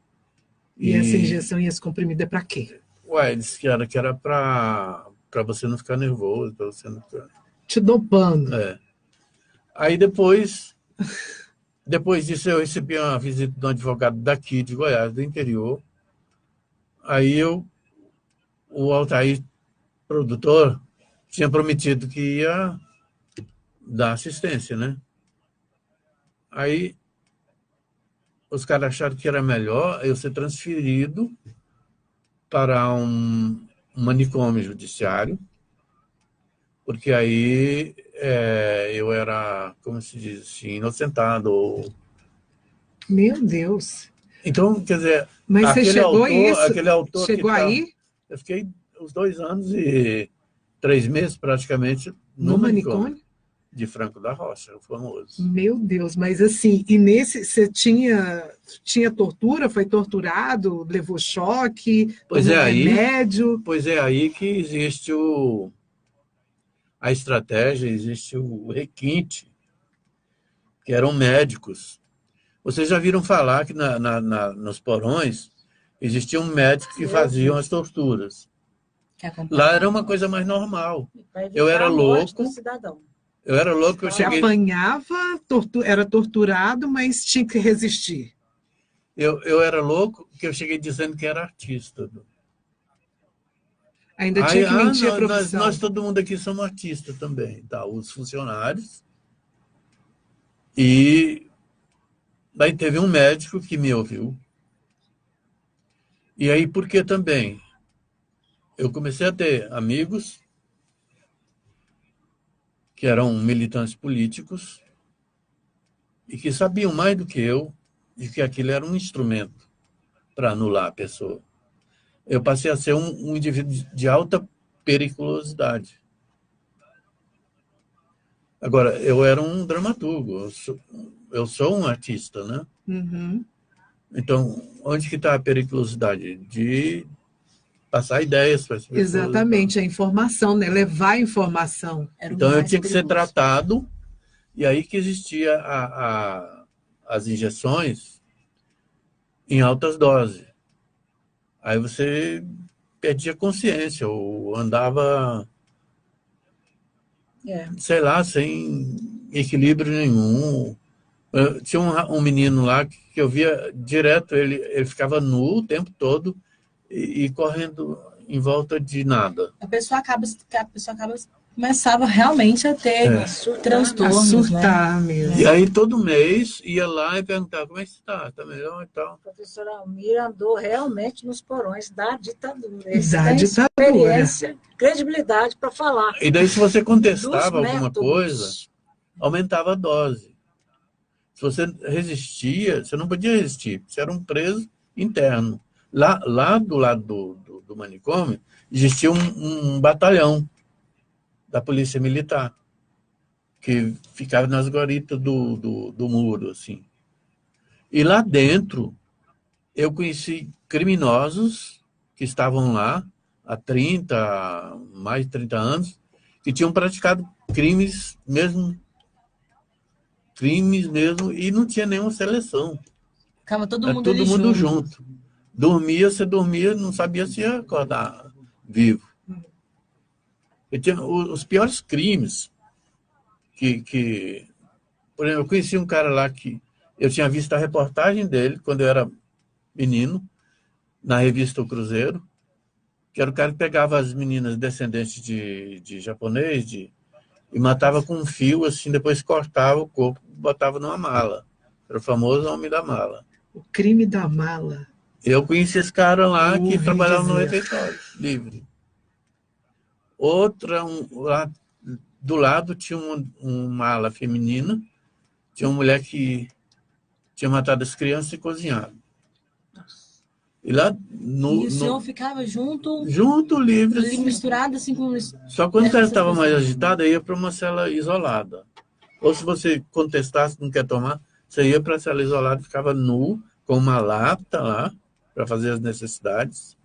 E essa injeção e esse comprimido é para quê? Eles que era para você não ficar nervoso, para você não ficar... Te dopando. Aí depois disso eu recebi uma visita de um advogado daqui de Goiás, do interior. Aí o Altair, produtor, tinha prometido que ia dar assistência, né? Aí os caras acharam que era melhor eu ser transferido para um manicômio judiciário, porque aí eu era, como se diz assim, inocentado. Meu Deus. Então, quer dizer, mas você chegou aquele autor chegou aí? Eu fiquei uns 2 anos e 3 meses, praticamente, no manicômio de Franco da Rocha, o famoso. Meu Deus, mas assim, e nesse você tinha tortura, foi torturado, levou choque, remédio? Pois é aí que existe a estratégia, existe o requinte, que eram médicos. Vocês já viram falar que nos porões existiam médicos que faziam as torturas. Lá era uma coisa mais normal. Eu era louco. Eu era louco, eu cheguei... apanhava, era torturado, mas tinha que resistir. Eu era louco, porque eu cheguei dizendo que era artista. Ainda tinha que mentir a nós, profissão. nós, todo mundo aqui somos artistas também, tá? Os funcionários. E daí teve um médico que me ouviu. E aí, por que também? Eu comecei a ter amigos que eram militantes políticos e que sabiam mais do que eu de que aquilo era um instrumento para anular a pessoa. Eu passei a ser um indivíduo de alta periculosidade. Agora, eu era um dramaturgo, eu sou um artista, né? Uhum. Então, onde que está a periculosidade? De passar ideias para as pessoas. Exatamente, a informação, né? Levar a informação. Então, eu tinha que ser tratado, e aí que existia as injeções em altas doses. Aí você perdia consciência, ou andava, sei lá, sem equilíbrio nenhum. Tinha um menino lá que eu via direto, ele ficava nu o tempo todo e correndo em volta de nada. A pessoa começava realmente a ter transtornos, a surtar, né? mesmo. E aí todo mês ia lá e perguntava como é que você está? Está melhor e tal? A professora Almira andou realmente nos porões da ditadura. Da ditadura. Experiência, credibilidade para falar. E daí se você contestava Dos alguma métodos. coisa, aumentava a dose. Se você resistia, você não podia resistir, você era um preso interno. Lá do lado do manicômio, existia um batalhão da Polícia Militar, que ficava nas guaritas do muro, assim. E lá dentro, eu conheci criminosos que estavam lá há mais de 30 anos, que tinham praticado crimes mesmo, e não tinha nenhuma seleção. Ficava todo Era mundo todo ali mundo junto. junto. Você dormia, não sabia se ia acordar vivo. Eu tinha os piores crimes por exemplo, eu conheci um cara lá que eu tinha visto a reportagem dele quando eu era menino, na revista O Cruzeiro, que era o cara que pegava as meninas descendentes de japonês e matava com um fio, assim, depois cortava o corpo e botava numa mala. Era o famoso homem da mala. O crime da mala. Eu conheci esse cara lá que Ouvi trabalhava no dizer. refeitório, livre. Outra, lá do lado tinha uma ala feminina, tinha uma mulher que tinha matado as crianças e cozinhado. E lá E o senhor ficava junto, livre, assim. misturado assim com... Só quando o cara estava mais agitado, ia para uma cela isolada. Ou se você contestasse, não quer tomar, você ia para a cela isolada, ficava nu, com uma lata lá, para fazer as necessidades,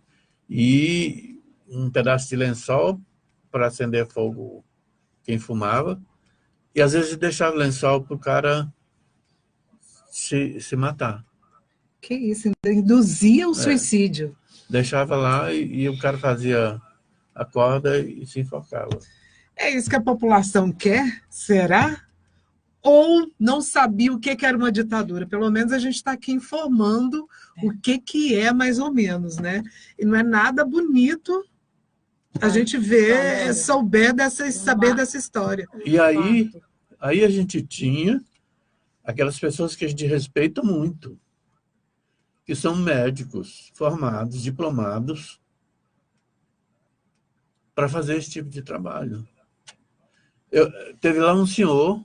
e um pedaço de lençol para acender fogo quem fumava, e às vezes deixava o lençol para o cara se matar. Que isso, induzia o suicídio. Deixava lá e o cara fazia a corda e se enforcava. É isso que a população quer? Será? Ou não sabia o que era uma ditadura? Pelo menos a gente está aqui informando o que é mais ou menos, né? E não é nada bonito a gente saber dessa história. E aí a gente tinha aquelas pessoas que a gente respeita muito, que são médicos formados, diplomados, para fazer esse tipo de trabalho. Teve lá um senhor,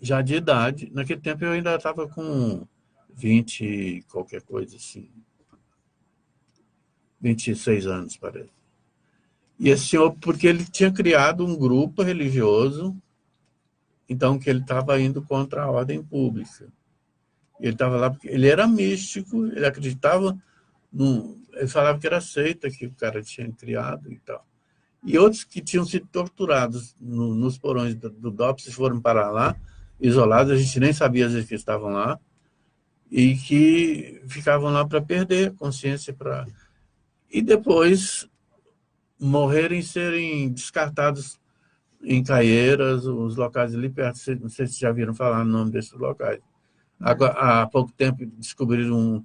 já de idade, naquele tempo eu ainda estava com 20, qualquer coisa assim, 26 anos, parece. E esse senhor, porque ele tinha criado um grupo religioso, então que ele estava indo contra a ordem pública. Ele estava lá porque ele era místico, ele acreditava, ele falava que era seita que o cara tinha criado e tal. E outros que tinham sido torturados nos porões do DOPS foram parar lá, isolados, a gente nem sabia às vezes que estavam lá, e que ficavam lá para perder a consciência. E depois morrerem, serem descartados em Caieiras, os locais ali perto, não sei se já viram falar no nome desses locais. Agora, há pouco tempo descobriram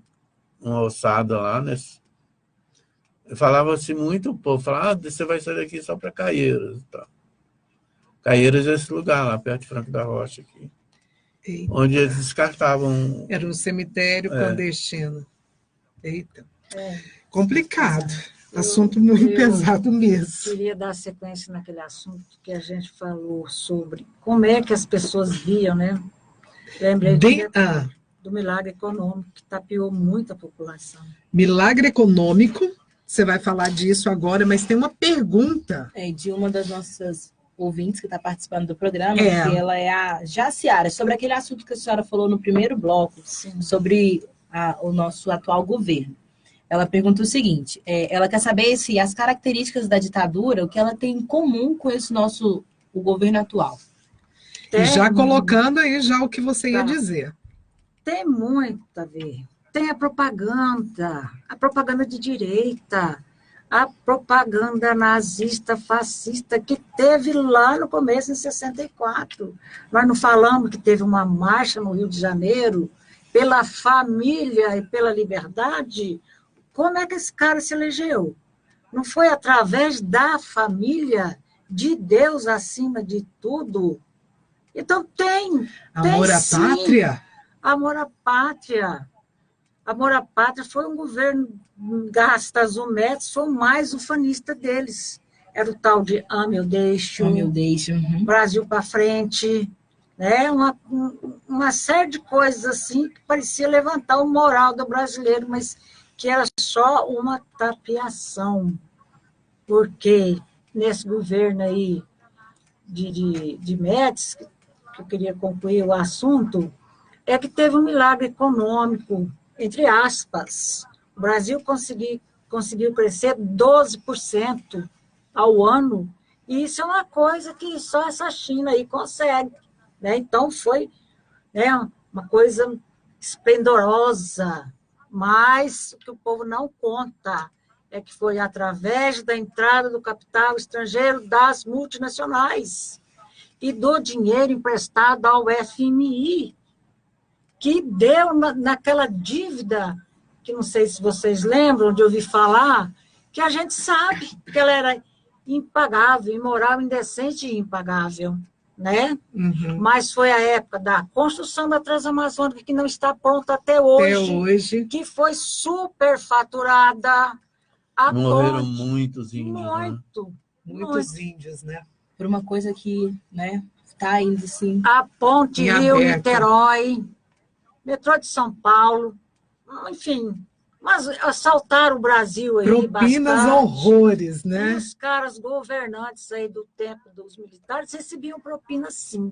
uma ossada lá, falava-se muito, o povo falava, você vai sair daqui só para Caieiras e tal. Caieiras é esse lugar lá, perto de Franco da Rocha, aqui, Eita. onde eles descartavam... Era um cemitério clandestino. Eita. É. Complicado. Assunto muito pesado mesmo. Queria dar sequência naquele assunto que a gente falou sobre como é que as pessoas viam, né? Lembrei do milagre econômico, que tapeou muito a população. Milagre econômico, você vai falar disso agora, mas tem uma pergunta. De uma das nossas ouvintes que está participando do programa, que ela é a Jaciara, sobre aquele assunto que a senhora falou no primeiro bloco, sobre o nosso atual governo. Ela pergunta o seguinte, ela quer saber se as características da ditadura, o que ela tem em comum com o governo atual. E já colocando aí já o que você ia dizer. Tem muito a ver. Tem a propaganda de direita, a propaganda nazista, fascista, que teve lá no começo, em 64. Nós não falamos que teve uma marcha no Rio de Janeiro pela família e pela liberdade? Como é que esse cara se elegeu? Não foi através da família, de Deus acima de tudo? Então tem amor à pátria? Amor à pátria. Amor à pátria foi um governo, Gastas o Médici foi o mais ufanista deles. Era o tal de ame ou deixo, Brasil para frente, né? Uma série de coisas assim que parecia levantar o moral do brasileiro, mas que era só uma tapeação, porque nesse governo aí de Médici, que eu queria concluir o assunto, é que teve um milagre econômico, entre aspas. O Brasil conseguiu crescer 12% ao ano, e isso é uma coisa que só essa China aí consegue, né? Então, foi, né, uma coisa esplendorosa, mas o que o povo não conta é que foi através da entrada do capital estrangeiro das multinacionais e do dinheiro emprestado ao FMI, que deu naquela dívida, que não sei se vocês lembram de ouvir falar, que a gente sabe que ela era impagável, imoral, indecente e impagável, né? Uhum. Mas foi a época da construção da Transamazônica, que não está pronta até hoje, que foi superfaturada. Morreram muitos índios. Muitos índios, né? Por uma coisa que, né, está ainda assim. A ponte Rio-Niterói, metrô de São Paulo, enfim, mas assaltaram o Brasil aí propinas bastante. Horrores, né? E os caras governantes aí do tempo dos militares recebiam propina sim.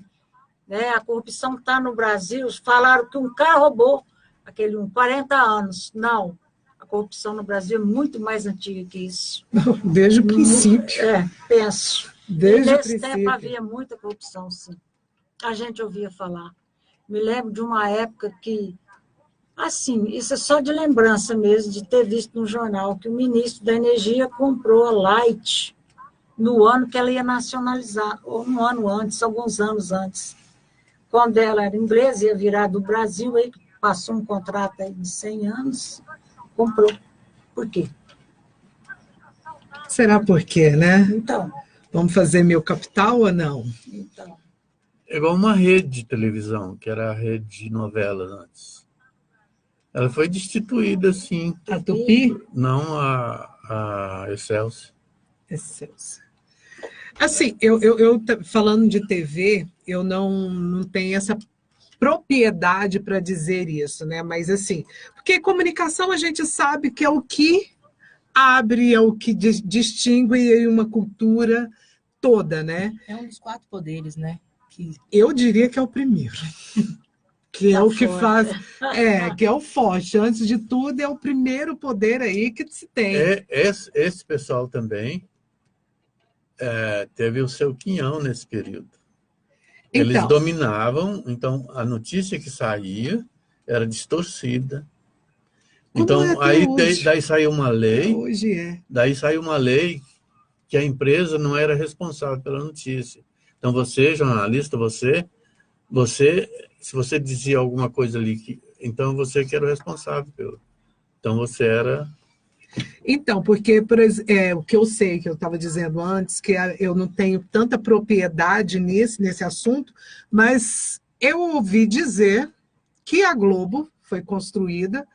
Né? A corrupção está no Brasil, falaram que um cara roubou aquele 40 anos. Não, a corrupção no Brasil é muito mais antiga que isso. Desde o princípio. Penso. Desde nesse tempo havia muita corrupção, sim. A gente ouvia falar. Me lembro de uma época que, assim, isso é só de lembrança mesmo, de ter visto no jornal que o ministro da Energia comprou a Light no ano que ela ia nacionalizar, ou um ano antes, alguns anos antes. Quando ela era inglesa, ia virar do Brasil, aí passou um contrato aí de 100 anos, comprou. Por quê? Será por quê, né? Então. Vamos fazer meu capital ou não? Então. É igual uma rede de televisão, que era a rede de novelas antes. Ela foi destituída, sim. A Tupi? Não, a Excelsior. Excelsior. Assim, eu falando de TV, eu não tenho essa propriedade para dizer isso, né? Mas assim, porque comunicação a gente sabe que é o que abre, é o que distingue uma cultura toda, né? É um dos 4 poderes, né? Eu diria que é o primeiro. Que é o que faz... que é o forte. Antes de tudo, é o primeiro poder aí que se tem. Esse pessoal também teve o seu quinhão nesse período. Eles dominavam, então a notícia que saía era distorcida. Então, daí saiu uma lei. Hoje Daí saiu uma lei que a empresa não era responsável pela notícia. Então, você, jornalista, se você dizia alguma coisa ali, então você que era o responsável pelo. Então, você era... Então, porque o que eu sei, que eu estava dizendo antes, que eu não tenho tanta propriedade nesse assunto, mas eu ouvi dizer que a Globo foi construída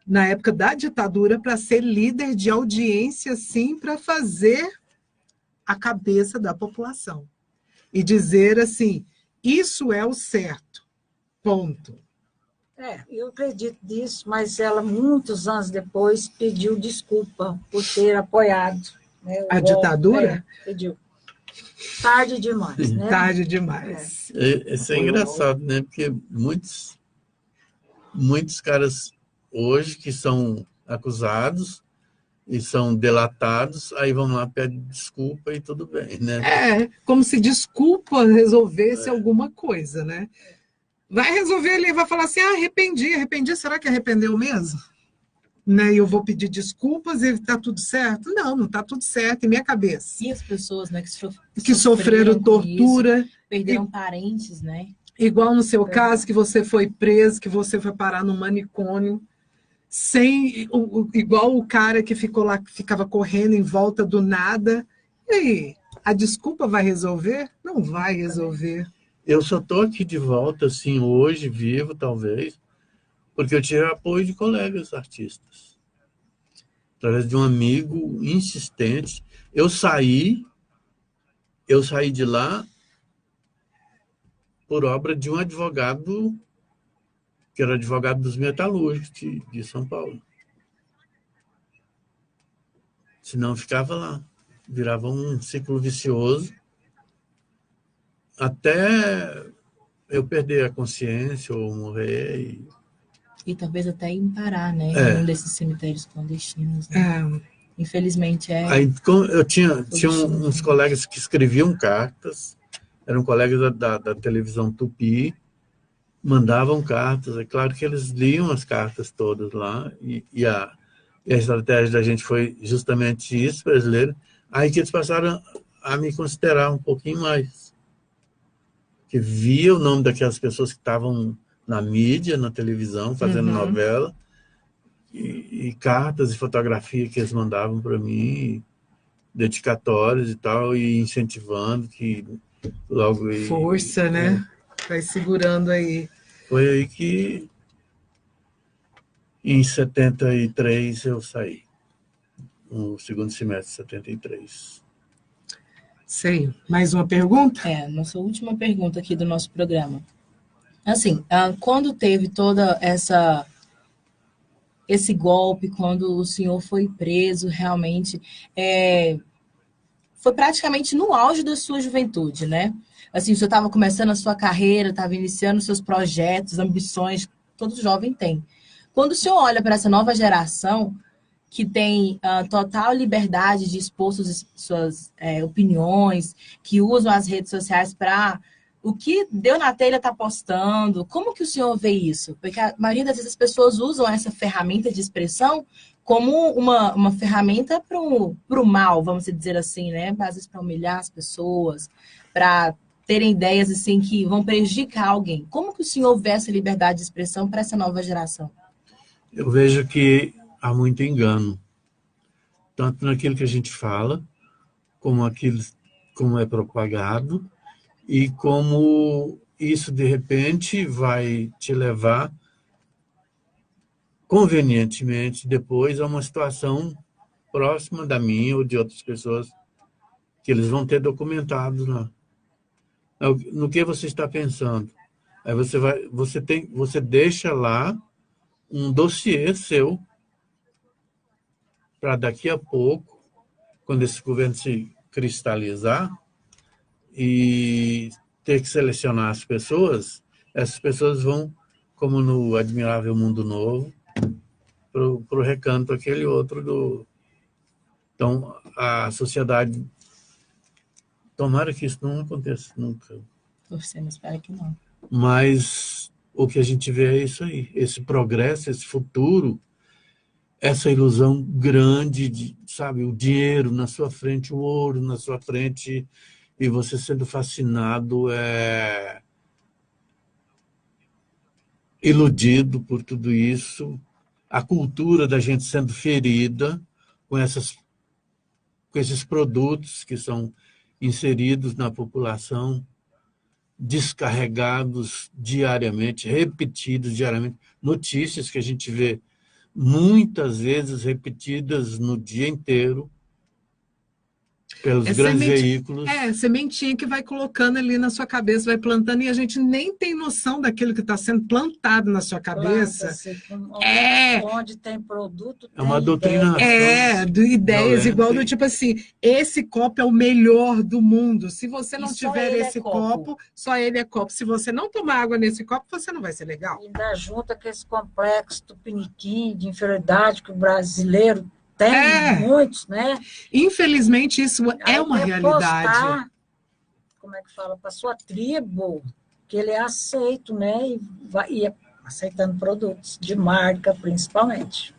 na época da ditadura para ser líder de audiência, sim, para fazer a cabeça da população. E dizer assim, isso é o certo, ponto. Eu acredito nisso, mas ela, muitos anos depois, pediu desculpa por ter apoiado, né, a ditadura? Pediu. Tarde demais, né? Tarde demais. Isso é engraçado, né? Porque muitos caras hoje que são acusados e são delatados, aí vão lá, pedem desculpa e tudo bem, né? Como se desculpa resolvesse alguma coisa, né? Vai resolver, ele vai falar assim, arrependi, será que arrependeu mesmo? Né? E eu vou pedir desculpas e está tudo certo? Não está tudo certo em minha cabeça. E as pessoas, né, que sofreram tortura. Isso, perderam parentes, né? Igual no seu caso, que você foi preso, que você foi parar no manicômio, igual o cara que ficou lá, que ficava correndo em volta do nada. E aí, a desculpa vai resolver? Não vai resolver. Eu só estou aqui de volta, assim, hoje, vivo, talvez, porque eu tive apoio de colegas artistas. Através de um amigo insistente. Eu saí de lá por obra de um advogado, que era advogado dos metalúrgicos de São Paulo. Senão ficava lá. Virava um ciclo vicioso. Até eu perder a consciência ou morrer. E talvez até ir parar, né? Em um desses cemitérios clandestinos. Né? Infelizmente Aí, eu tinha uns colegas que escreviam cartas, eram colegas da televisão Tupi, mandavam cartas. É claro que eles liam as cartas todas lá, e a estratégia da gente foi justamente isso, brasileiro. Aí que eles passaram a me considerar um pouquinho mais. Que via o nome daquelas pessoas que estavam na mídia, na televisão, fazendo novela, e cartas e fotografia que eles mandavam para mim, dedicatórias e tal, e incentivando que logo... Força, né? Vai segurando aí. Foi aí que, em 73, eu saí. No segundo semestre de 73. Sei. Mais uma pergunta? Nossa última pergunta aqui do nosso programa. Assim, quando teve toda esse golpe, quando o senhor foi preso, realmente, foi praticamente no auge da sua juventude, né? Assim, o senhor estava começando a sua carreira, estava iniciando seus projetos, ambições, todo jovem tem. Quando o senhor olha para essa nova geração, que tem total liberdade de expor suas opiniões, que usam as redes sociais para o que deu na telha está postando. Como que o senhor vê isso? Porque a maioria das vezes as pessoas usam essa ferramenta de expressão como uma ferramenta para o mal, vamos dizer assim, né? Às vezes para humilhar as pessoas, para terem ideias assim que vão prejudicar alguém. Como que o senhor vê essa liberdade de expressão para essa nova geração? Eu vejo que há muito engano, tanto naquilo que a gente fala, como é propagado, e como isso, de repente, vai te levar, convenientemente, depois a uma situação próxima da minha ou de outras pessoas, que eles vão ter documentado lá. No que você está pensando? Aí você deixa lá um dossiê seu, para daqui a pouco, quando esse governo se cristalizar e ter que selecionar as pessoas, essas pessoas vão, como no Admirável Mundo Novo, para o recanto aquele outro. Então, a sociedade... Tomara que isso não aconteça nunca. Torcemos para que não. Mas o que a gente vê é isso aí, esse progresso, esse futuro, essa ilusão grande de, sabe, o dinheiro na sua frente, o ouro na sua frente, e você sendo fascinado, iludido por tudo isso, a cultura da gente sendo ferida, com esses produtos que são inseridos na população, descarregados diariamente, repetidos diariamente, notícias que a gente vê muitas vezes repetidas no dia inteiro pelos grandes veículos. Sementinha que vai colocando ali na sua cabeça, vai plantando, e a gente nem tem noção daquilo que está sendo plantado na sua cabeça. Onde tem produto, tem uma doutrinação. Ideias, igual do tipo assim, esse copo é o melhor do mundo. Se você não tiver esse copo, só ele é copo. Se você não tomar água nesse copo, você não vai ser legal. E ainda junta com esse complexo tupiniquim de inferioridade que o brasileiro tem muitos, né? Infelizmente, isso é uma realidade. Postar, como é que fala? Para sua tribo, que ele é aceito, né? E aceitando produtos de marca, principalmente.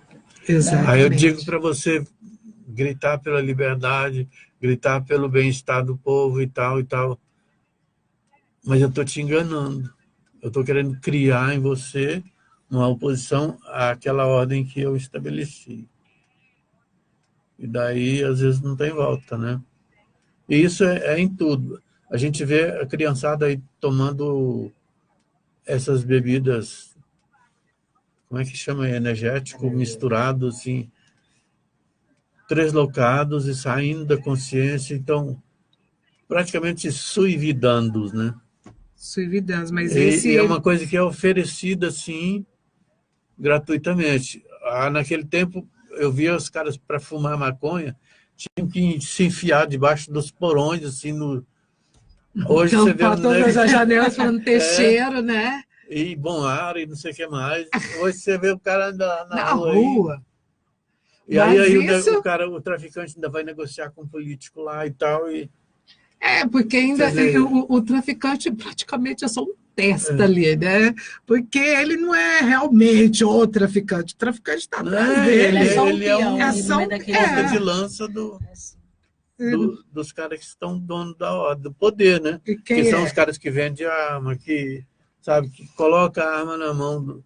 Exatamente. Aí eu digo para você gritar pela liberdade, gritar pelo bem-estar do povo e tal e tal. Mas eu estou te enganando. Eu estou querendo criar em você uma oposição àquela ordem que eu estabeleci. E daí, às vezes, não tem volta, né? E isso é em tudo. A gente vê a criançada aí tomando essas bebidas, como é que chama? Energético, misturado, assim, treslocados e saindo da consciência. Então, praticamente suividando, né? Suividando, mas E é uma coisa que é oferecida, assim, gratuitamente. Naquele tempo, eu via os caras, para fumar maconha, tinham que se enfiar debaixo dos porões, assim, Hoje então, você vê... todas as janelas falando cheiro, né? E bom ar, e não sei o que mais. Hoje você vê o cara andar na rua. Aí. E aí o traficante ainda vai negociar com o político lá e tal. Porque ainda o traficante praticamente é só um testa ali, né? Porque ele não é realmente o traficante. O traficante está atrás dele. Ele é só um peão. É só um ponta de lança dos caras que estão dono da ordem, do poder, né? Que são os caras que vendem arma, que coloca a arma na mão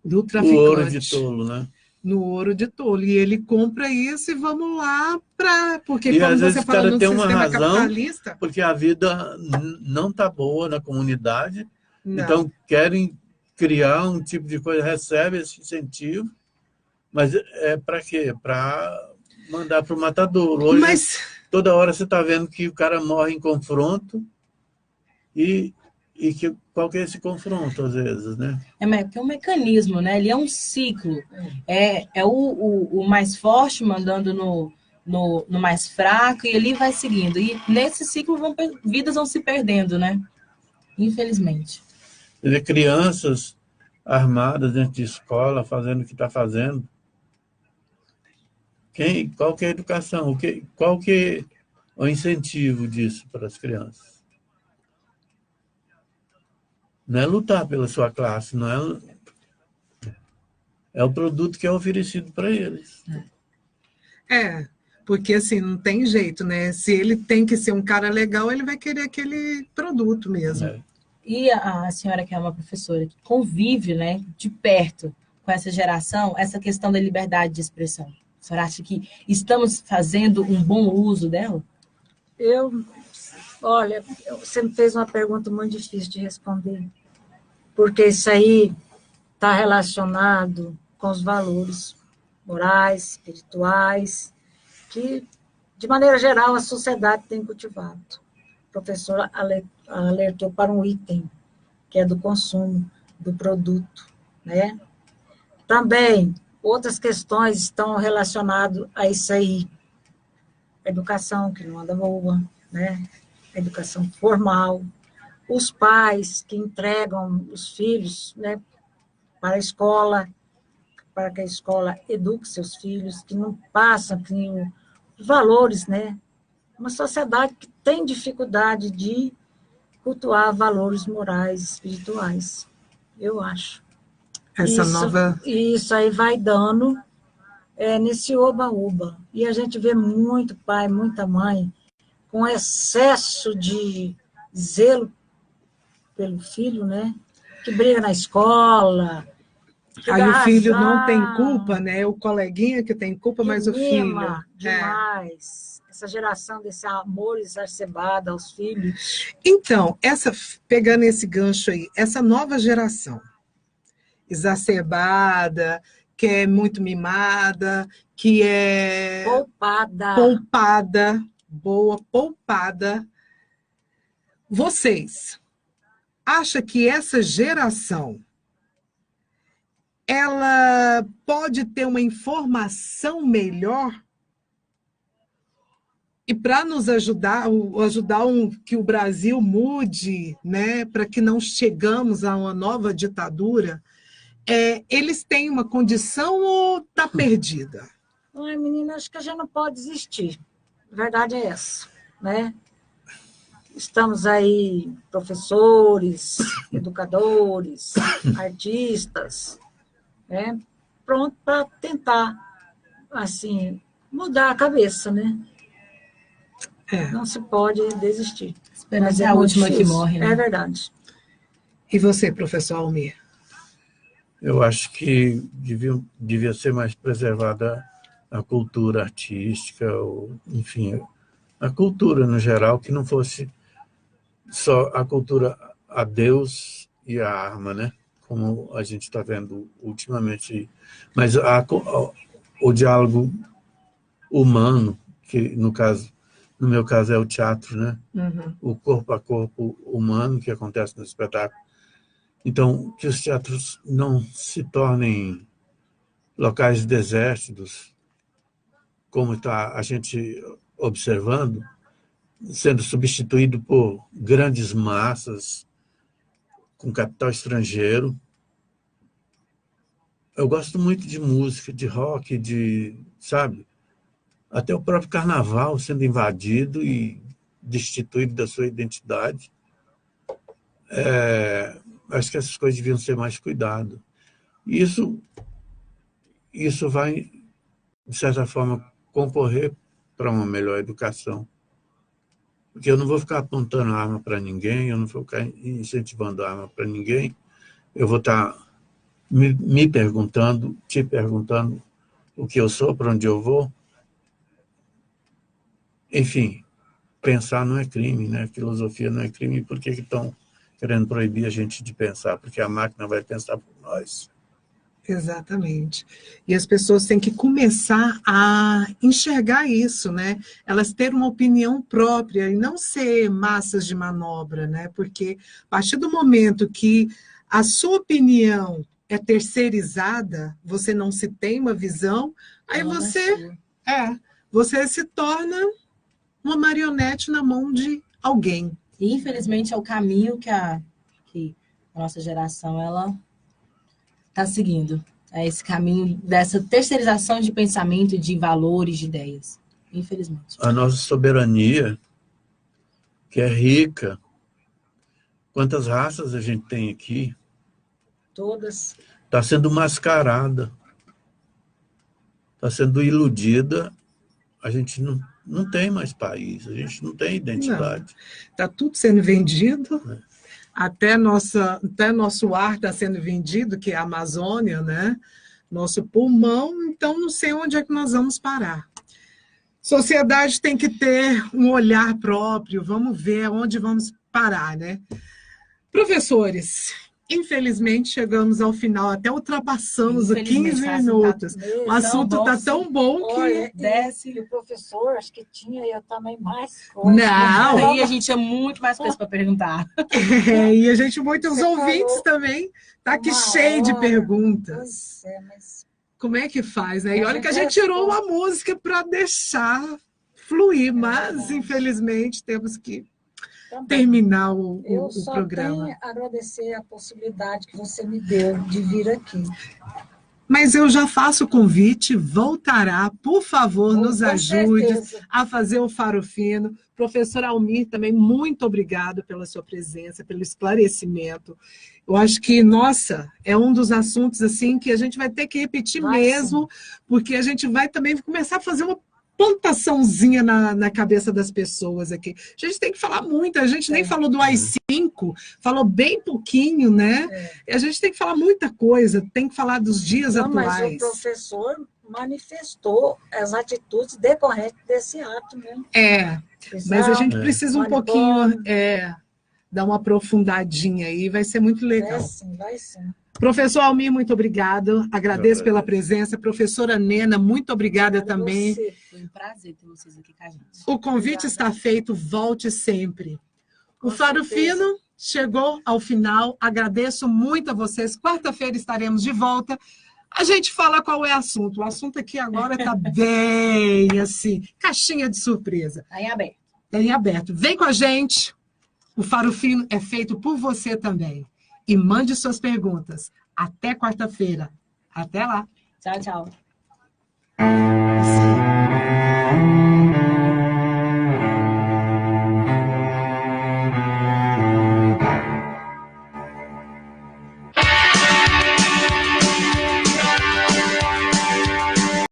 do traficante. O ouro de tolo, né? No ouro de tolo. E ele compra isso e vamos lá para... Porque e como às vezes você fala no sistema capitalista... Porque a vida não está boa na comunidade, então querem criar um tipo de coisa, recebe esse incentivo, mas é para quê? Para mandar para o matadouro. Hoje, toda hora você está vendo que o cara morre em confronto e qual que é esse confronto, às vezes, né? Porque é um mecanismo, né? Ele é um ciclo. É o mais forte mandando no mais fraco, e ele vai seguindo. E nesse ciclo vidas vão se perdendo, né? Infelizmente. Quer dizer, crianças armadas dentro de escola, fazendo o que está fazendo. Qual que é a educação? Qual que é o incentivo disso para as crianças? Não é lutar pela sua classe, não é o produto que é oferecido para eles. Porque assim, não tem jeito, né? Se ele tem que ser um cara legal, ele vai querer aquele produto mesmo. E a senhora, que é uma professora que convive, né, de perto com essa geração, essa questão da liberdade de expressão, a senhora acha que estamos fazendo um bom uso dela? Olha, você me fez uma pergunta muito difícil de responder, porque isso aí está relacionado com os valores morais, espirituais, que, de maneira geral, a sociedade tem cultivado. A professora alertou para um item, que é do consumo do produto, né? Também, outras questões estão relacionadas a isso aí. A educação, que não anda boa, né? A educação formal, os pais que entregam os filhos, né, para a escola, para que a escola eduque seus filhos, que não passam os valores, né? Uma sociedade que tem dificuldade de cultuar valores morais, espirituais, eu acho. Isso aí vai dando nesse oba-oba. E a gente vê muito pai, muita mãe, com excesso de zelo pelo filho, né? Que briga na escola, Aí o filho não tem culpa, né? O coleguinha que tem culpa, mas o filho. Demais. Essa geração desse amor exacerbado aos filhos. Então, pegando esse gancho aí, essa nova geração exacerbada, que é muito mimada, que é poupada, boa, poupada. Vocês acham que essa geração ela pode ter uma informação melhor? E para nos ajudar que o Brasil mude, né, para que não chegamos a uma nova ditadura, eles têm uma condição ou está perdida? Ai, menina, acho que a gente não pode desistir. A verdade é essa, né? Estamos aí, professores, educadores, artistas, né? Pronto para tentar, assim, mudar a cabeça, né? Não se pode desistir. Esperança é a última que morre, né? É verdade. E você, professor Almir? Eu acho que devia ser mais preservada a cultura artística, enfim, a cultura no geral, que não fosse só a cultura a Deus e a arma, né? Como a gente está vendo ultimamente. Mas o diálogo humano, que no meu caso é o teatro, né? Uhum. O corpo a corpo humano que acontece no espetáculo. Então, que os teatros não se tornem locais desertos, como está a gente observando, sendo substituído por grandes massas com capital estrangeiro. Eu gosto muito de música, de rock, sabe? Até o próprio carnaval sendo invadido e destituído da sua identidade. Acho que essas coisas deviam ser mais cuidado. Isso vai, de certa forma, concorrer para uma melhor educação. Porque eu não vou ficar apontando arma para ninguém, eu não vou ficar incentivando arma para ninguém. Eu vou estar me perguntando, te perguntando o que eu sou, para onde eu vou. Enfim, pensar não é crime, né? Filosofia não é crime. Por que estão querendo proibir a gente de pensar? Porque a máquina vai pensar por nós. Exatamente. E as pessoas têm que começar a enxergar isso, né? Elas terem uma opinião própria e não ser massas de manobra, né? Porque a partir do momento que a sua opinião é terceirizada, você não se tem uma visão, aí você se torna uma marionete na mão de alguém. E, infelizmente, é o caminho que a nossa geração ela está seguindo. É esse caminho dessa terceirização de pensamento, de valores, de ideias. Infelizmente. A nossa soberania, que é rica. Quantas raças a gente tem aqui? Todas. Está sendo mascarada. Está sendo iludida. A gente não tem mais país, a gente não tem identidade. Está tudo sendo vendido. Até nosso ar está sendo vendido, que é a Amazônia, né? Nosso pulmão, então não sei onde é que nós vamos parar. Sociedade tem que ter um olhar próprio, vamos ver onde vamos parar, né? Professores, infelizmente chegamos ao final, até ultrapassamos os 15 minutos. O assunto está tão bom que... desce. O professor, acho que tinha eu também mais coisa. Não! Aí a gente é muito mais coisa para perguntar. E a gente, muitos ouvintes também, tá aqui cheio de perguntas. Pois mas... Como é que faz, né? E olha que a gente tirou uma música para deixar fluir, mas infelizmente temos que terminar o programa. Eu só tenho a agradecer a possibilidade que você me deu de vir aqui. Mas eu já faço o convite, voltará, por favor, nos ajude a fazer o Faro Fino. Professor Almir, também muito obrigado pela sua presença, pelo esclarecimento. Eu acho que, nossa, é um dos assuntos assim que a gente vai ter que repetir mesmo, porque a gente vai também começar a fazer plantaçãozinha na cabeça das pessoas aqui. A gente tem que falar muito, a gente nem falou do AI-5, falou bem pouquinho, né? A gente tem que falar muita coisa, tem que falar dos dias atuais. Mas o professor manifestou as atitudes decorrentes desse ato, né? Mas a gente precisa um pouquinho dar uma aprofundadinha aí, vai ser muito legal. Vai sim. Professor Almir, muito obrigado. Agradeço pela presença. Professora Nena, muito obrigada também. Foi um prazer ter vocês aqui com a gente. O convite está feito, volte sempre. O Faro Fino chegou ao final. Agradeço muito a vocês. Quarta-feira estaremos de volta. A gente fala qual é o assunto. O assunto aqui agora está bem assim, caixinha de surpresa. Está em aberto. Está em aberto. Vem com a gente. O Faro Fino é feito por você também. E mande suas perguntas. Até quarta-feira. Até lá. Tchau, tchau.